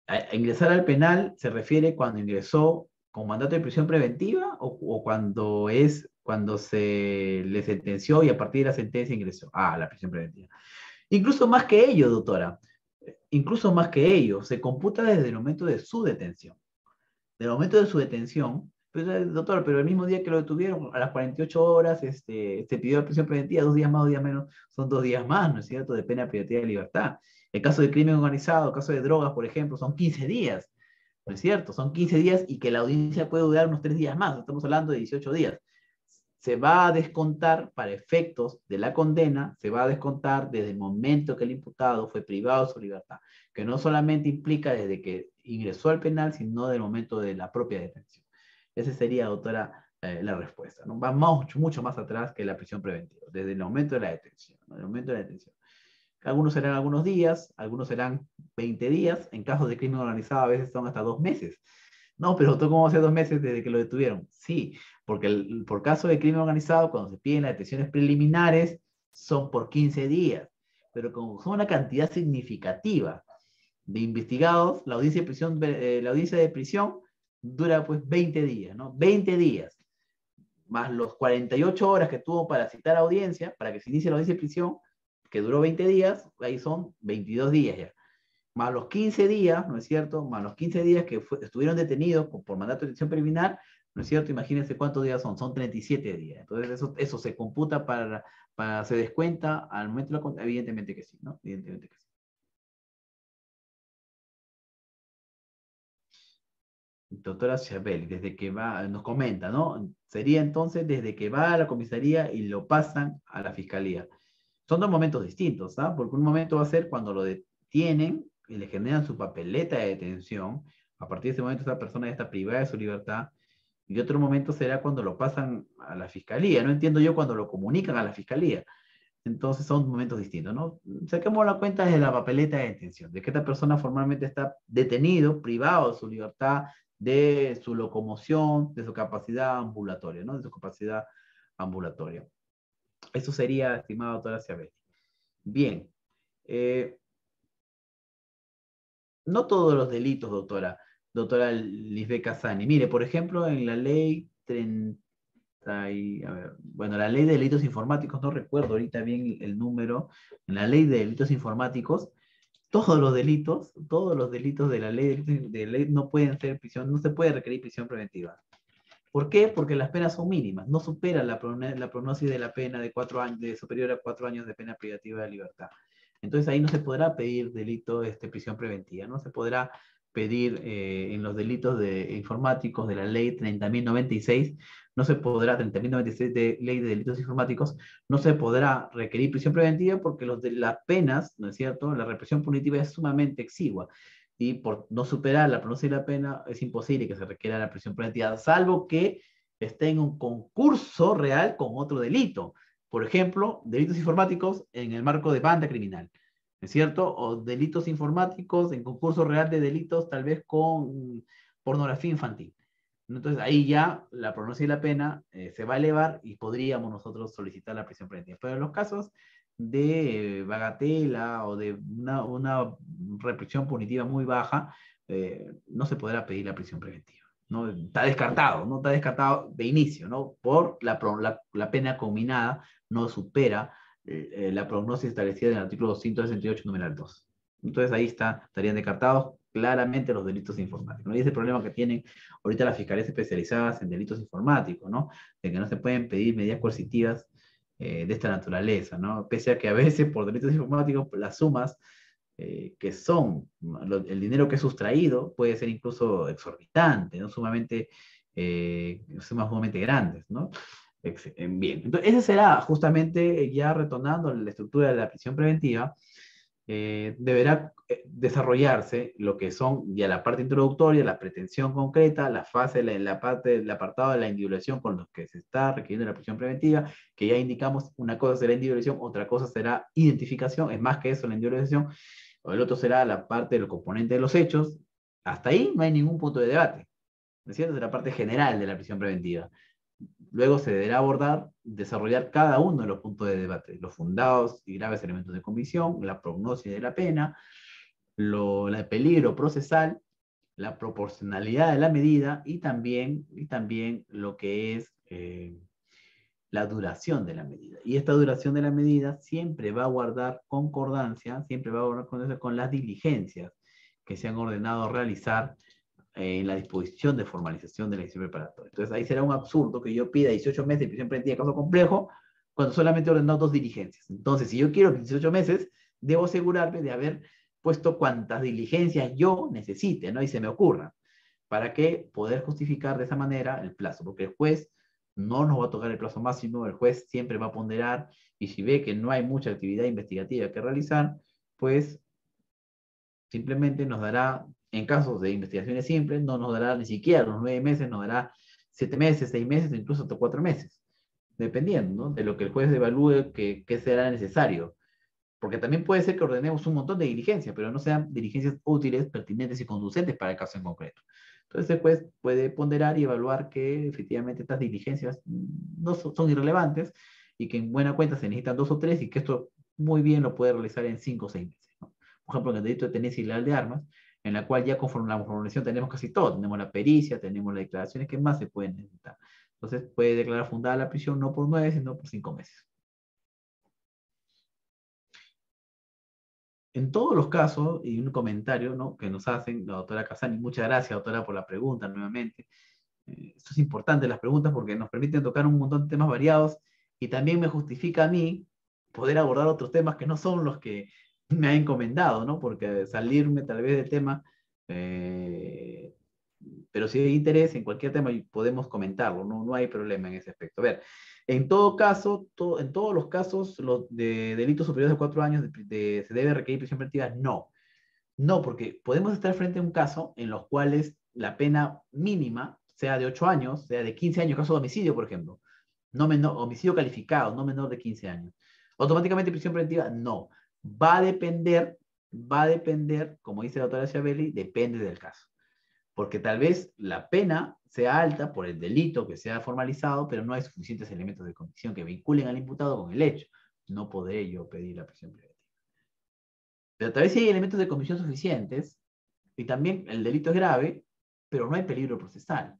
[SPEAKER 1] A ingresar al penal se refiere cuando ingresó con mandato de prisión preventiva o cuando se le sentenció y a partir de la sentencia ingresó a la prisión preventiva. Incluso más que ello, doctora, incluso más que ello, se computa desde el momento de su detención. Del momento de su detención, pues, doctor, pero el mismo día que lo detuvieron, a las 48 horas, se pidió la prisión preventiva, 2 días más, 2 días menos, son 2 días más, ¿no es cierto?, de pena privativa de libertad. El caso de crimen organizado, el caso de drogas, por ejemplo, son 15 días, ¿no es cierto? Son 15 días y que la audiencia puede durar unos 3 días más, estamos hablando de 18 días. Se va a descontar para efectos de la condena, se va a descontar desde el momento que el imputado fue privado de su libertad, que no solamente implica desde que ingresó al penal, sino del momento de la propia detención. Esa sería, doctora, la respuesta, ¿no? Va mucho más atrás que la prisión preventiva, desde el momento de la detención, ¿no? El momento de la detención. Algunos serán algunos días, algunos serán 20 días, en casos de crimen organizado a veces son hasta 2 meses. No, pero ¿tú cómo hace 2 meses desde que lo detuvieron? Sí, porque por caso de crimen organizado, cuando se piden las detenciones preliminares, son por 15 días, pero como son una cantidad significativa de investigados, la audiencia de prisión dura pues 20 días, ¿no? 20 días, más los 48 horas que tuvo para citar audiencia, para que se inicie la audiencia de prisión, que duró 20 días, ahí son 22 días ya. Más los 15 días, ¿no es cierto? Más los 15 días que estuvieron detenidos por mandato de detención preliminar, ¿no es cierto? Imagínense cuántos días son 37 días. Entonces eso se computa se descuenta al momento de la. Evidentemente que sí, ¿no? Evidentemente que sí. Doctora Chabeli, desde que va, nos comenta, ¿no? Sería entonces desde que va a la comisaría y lo pasan a la fiscalía. Son dos momentos distintos, ¿ah? Porque un momento va a ser cuando lo detienen y le generan su papeleta de detención. A partir de ese momento esa persona ya está privada de su libertad. Y otro momento será cuando lo pasan a la fiscalía. No entiendo yo cuando lo comunican a la fiscalía. Entonces son momentos distintos, ¿no? Saquemos la cuenta de la papeleta de detención, de que esta persona formalmente está detenido, privado de su libertad, de su locomoción, de su capacidad ambulatoria, ¿no? De su capacidad ambulatoria. Eso sería, estimada doctora Ciabelli. Bien. Eh, no todos los delitos, doctora Lisbeth Casani. Mire, por ejemplo, en la ley 30 a ver, bueno, la ley de delitos informáticos, no recuerdo ahorita bien el número, en la ley de delitos informáticos, todos los delitos de la ley no pueden ser prisión, no se puede requerir prisión preventiva. ¿Por qué? Porque las penas son mínimas, no superan la prognosis de la pena de 4 años, de superior a 4 años de pena privativa de libertad. Entonces ahí no se podrá pedir delito, prisión preventiva, no se podrá pedir en los delitos informáticos de la ley 30.096, no se podrá, 30.096 de ley de delitos informáticos, no se podrá requerir prisión preventiva porque las penas, ¿no es cierto? La represión punitiva es sumamente exigua y por no superar la pronuncia de la pena es imposible que se requiera la prisión preventiva, salvo que esté en un concurso real con otro delito. Por ejemplo, delitos informáticos en el marco de banda criminal, ¿no es cierto? O delitos informáticos en concurso real de delitos tal vez con pornografía infantil. Entonces ahí ya la pronuncia de la pena se va a elevar y podríamos nosotros solicitar la prisión preventiva. Pero en los casos de bagatela o de una represión punitiva muy baja, no se podrá pedir la prisión preventiva. ¿No? Está descartado, ¿no? Está descartado de inicio, ¿no? Por la pena combinada no supera la prognosis establecida en el artículo 268, numeral 2. Entonces ahí estarían descartados claramente los delitos informáticos, ¿no? Y ese problema que tienen ahorita las fiscalías especializadas en delitos informáticos, ¿no? De que no se pueden pedir medidas coercitivas de esta naturaleza, ¿no? Pese a que a veces por delitos informáticos las sumas que son, el dinero que es sustraído puede ser incluso exorbitante, ¿no? Sumas sumamente grandes, ¿no? Bien, entonces ese será justamente, ya retornando a la estructura de la prisión preventiva, deberá desarrollarse lo que son ya la parte introductoria, la pretensión concreta, la fase, la parte del apartado de la individuación con los que se está requiriendo la prisión preventiva, que ya indicamos, una cosa será individuación, otra cosa será identificación, es más que eso la individuación, o el otro será la parte del componente de los hechos. Hasta ahí no hay ningún punto de debate, ¿no es cierto? Es la parte general de la prisión preventiva. Luego se deberá abordar, desarrollar cada uno de los puntos de debate, los fundados y graves elementos de convicción, la prognosis de la pena, el peligro procesal, la proporcionalidad de la medida y también lo que es la duración de la medida. Y esta duración de la medida siempre va a guardar concordancia, siempre va a guardar concordancia con las diligencias que se han ordenado realizar en la disposición de formalización de la decisión preparatoria. Entonces ahí será un absurdo que yo pida 18 meses de prisión preventiva de caso complejo cuando solamente he ordenado 2 diligencias. Entonces, si yo quiero 18 meses, debo asegurarme de haber puesto cuantas diligencias yo necesite, ¿no? Y se me ocurra, para que poder justificar de esa manera el plazo, porque el juez no nos va a tocar el plazo máximo, el juez siempre va a ponderar y si ve que no hay mucha actividad investigativa que realizar, pues simplemente nos dará, en casos de investigaciones simples, no nos dará ni siquiera los 9 meses, nos dará 7 meses, 6 meses, incluso hasta 4 meses, dependiendo, ¿no? De lo que el juez evalúe que será necesario. Porque también puede ser que ordenemos un montón de diligencias, pero no sean diligencias útiles, pertinentes y conducentes para el caso en concreto. Entonces el juez puede ponderar y evaluar que efectivamente estas diligencias no son irrelevantes y que en buena cuenta se necesitan 2 o 3 y que esto muy bien lo puede realizar en 5 o 6 meses, ¿no? por ejemplo, en el delito de tenencia ilegal de armas, en la cual ya conforme la formulación tenemos casi todo, tenemos la pericia, tenemos las declaraciones que más se pueden necesitar. Entonces puede declarar fundada la prisión no por 9, sino por 5 meses. En todos los casos, y un comentario, ¿no?, que nos hacen la doctora Casani, muchas gracias, doctora, por la pregunta nuevamente. Esto es importante, las preguntas, porque nos permiten tocar un montón de temas variados y también me justifica a mí poder abordar otros temas que no son los que me ha encomendado, ¿no? Porque salirme tal vez del tema, eh, pero si hay interés en cualquier tema podemos comentarlo, ¿no? No hay problema en ese aspecto. A ver, en todo caso, en todos los casos los de delitos superiores de 4 años se debe requerir prisión preventiva, no. No, porque podemos estar frente a un caso en los cuales la pena mínima sea de 8 años, sea de 15 años, caso de homicidio, por ejemplo. No menor, homicidio calificado, no menor de 15 años. Automáticamente prisión preventiva, no. Va a depender, como dice la doctora Schiavelli, depende del caso. Porque tal vez la pena sea alta por el delito que sea formalizado, pero no hay suficientes elementos de convicción que vinculen al imputado con el hecho. No podré yo pedir la prisión preventiva. Pero tal vez sí hay elementos de comisión suficientes, y también el delito es grave, pero no hay peligro procesal,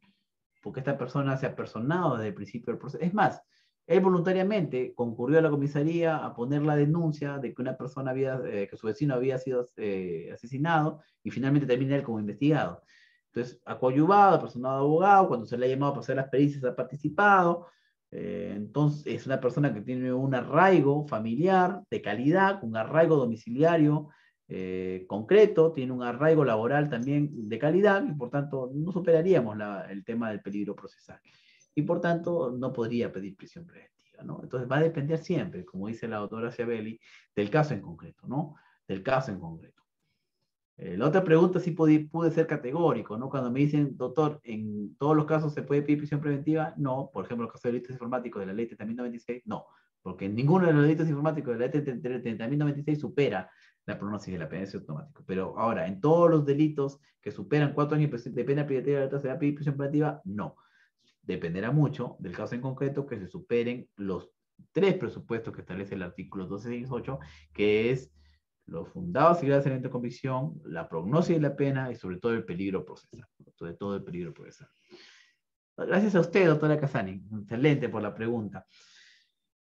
[SPEAKER 1] porque esta persona se ha personado desde el principio del proceso. Es más, él voluntariamente concurrió a la comisaría a poner la denuncia de que una persona que su vecino había sido asesinado, y finalmente termina él como investigado. Entonces, ha coadyuvado, ha personado de abogado, cuando se le ha llamado para hacer las pericias ha participado. Entonces, es una persona que tiene un arraigo familiar de calidad, un arraigo domiciliario concreto, tiene un arraigo laboral también de calidad, y por tanto no superaríamos el tema del peligro procesal. Y por tanto no podría pedir prisión preventiva, ¿no? Entonces va a depender siempre, como dice la doctora Schiavelli, del caso en concreto, ¿no? Del caso en concreto. La otra pregunta sí pude ser categórico, ¿no? Cuando me dicen, doctor, ¿en todos los casos se puede pedir prisión preventiva? No. Por ejemplo, el caso de delitos informáticos de la ley 30.096, no. Porque en ninguno de los delitos informáticos de la ley 30.096 supera la prognosis de la pena automático. Pero ahora, en todos los delitos que superan 4 años de pena privativa de libertad, ¿se va a pedir prisión preventiva? No. Dependerá mucho del caso en concreto que se superen los 3 presupuestos que establece el artículo 1268, que es los fundados y graves elementos de convicción, la prognosis de la pena y sobre todo el peligro procesal. Sobre todo el peligro procesal. Gracias a usted, doctora Casani. Excelente por la pregunta.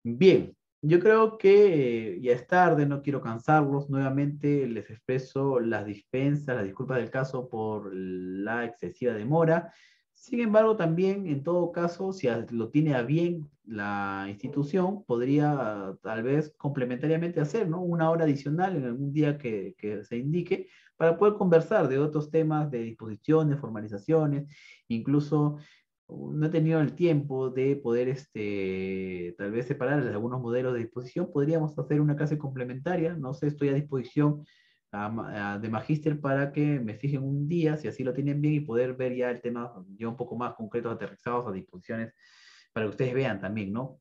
[SPEAKER 1] Bien, yo creo que ya es tarde, no quiero cansarlos. Nuevamente les expreso las disculpas del caso por la excesiva demora. Sin embargo, también, en todo caso, si lo tiene a bien la institución, podría tal vez complementariamente hacer, ¿no?, una hora adicional en algún día que se indique para poder conversar de otros temas de disposiciones, formalizaciones, incluso no he tenido el tiempo de poder tal vez separar algunos modelos de disposición. Podríamos hacer una clase complementaria, no sé, estoy a disposición de magíster para que me fijen un día, si así lo tienen bien, y poder ver ya el tema ya un poco más concretos, aterrizados a disposiciones, para que ustedes vean también, ¿no?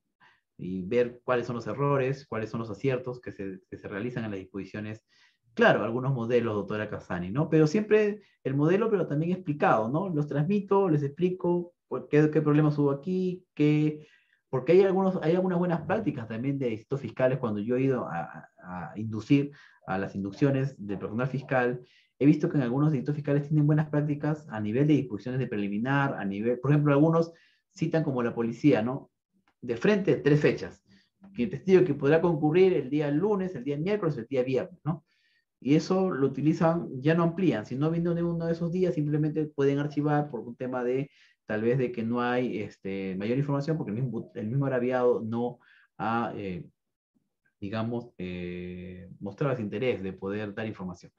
[SPEAKER 1] Y ver cuáles son los errores, cuáles son los aciertos que se realizan en las disposiciones. Claro, algunos modelos, doctora Casani, ¿no? Pero siempre el modelo, pero también explicado, ¿no? Los transmito, les explico qué problemas hubo aquí, porque hay algunas buenas prácticas también de distintos fiscales. Cuando yo he ido a inducir a las inducciones del personal fiscal, he visto que en algunos distintos fiscales tienen buenas prácticas a nivel de disposiciones de preliminar, a nivel, por ejemplo, algunos citan como la policía, ¿no?, de frente 3 fechas, que el testigo que podrá concurrir el día lunes, el día miércoles, el día viernes, ¿no? Y eso lo utilizan, ya no amplían. Si no viene uno de esos días, simplemente pueden archivar por un tema de, tal vez, de que no hay mayor información, porque el mismo agraviado no ha, digamos, mostrado ese interés de poder dar información.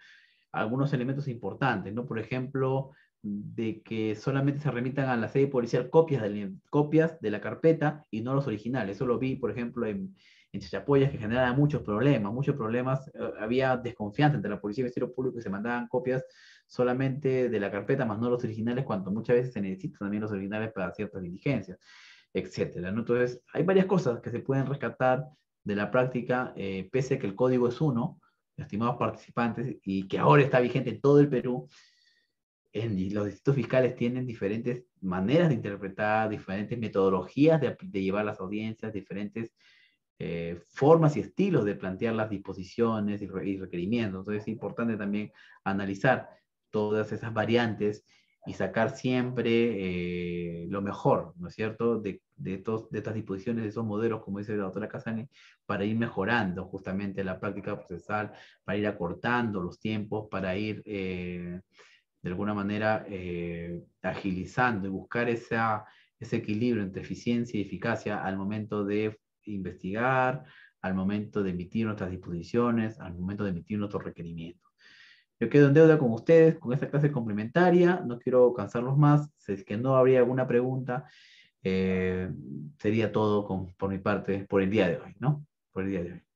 [SPEAKER 1] Algunos elementos importantes, ¿no? Por ejemplo, de que solamente se remitan a la sede policial copias de la carpeta y no los originales. Eso lo vi, por ejemplo, en Chachapoyas, que generaba muchos problemas. Había desconfianza entre la policía y el Ministerio Público, y se mandaban copias solamente de la carpeta, más no los originales, cuando muchas veces se necesitan también los originales para ciertas diligencias, etcétera, ¿no? Entonces, hay varias cosas que se pueden rescatar de la práctica, pese a que el código es uno, estimados participantes, y que ahora está vigente en todo el Perú. Los distritos fiscales tienen diferentes maneras de interpretar, diferentes metodologías de llevar las audiencias, diferentes formas y estilos de plantear las disposiciones y requerimientos. Entonces es importante también analizar todas esas variantes y sacar siempre lo mejor, ¿no es cierto?, de estas disposiciones, de esos modelos, como dice la doctora Casani, para ir mejorando justamente la práctica procesal, para ir acortando los tiempos, para ir de alguna manera agilizando y buscar ese equilibrio entre eficiencia y eficacia al momento de investigar, al momento de emitir nuestras disposiciones, al momento de emitir nuestros requerimientos. Yo quedo en deuda con ustedes con esta clase complementaria, no quiero cansarlos más, si es que no habría alguna pregunta, sería todo por mi parte por el día de hoy, ¿no? Por el día de hoy.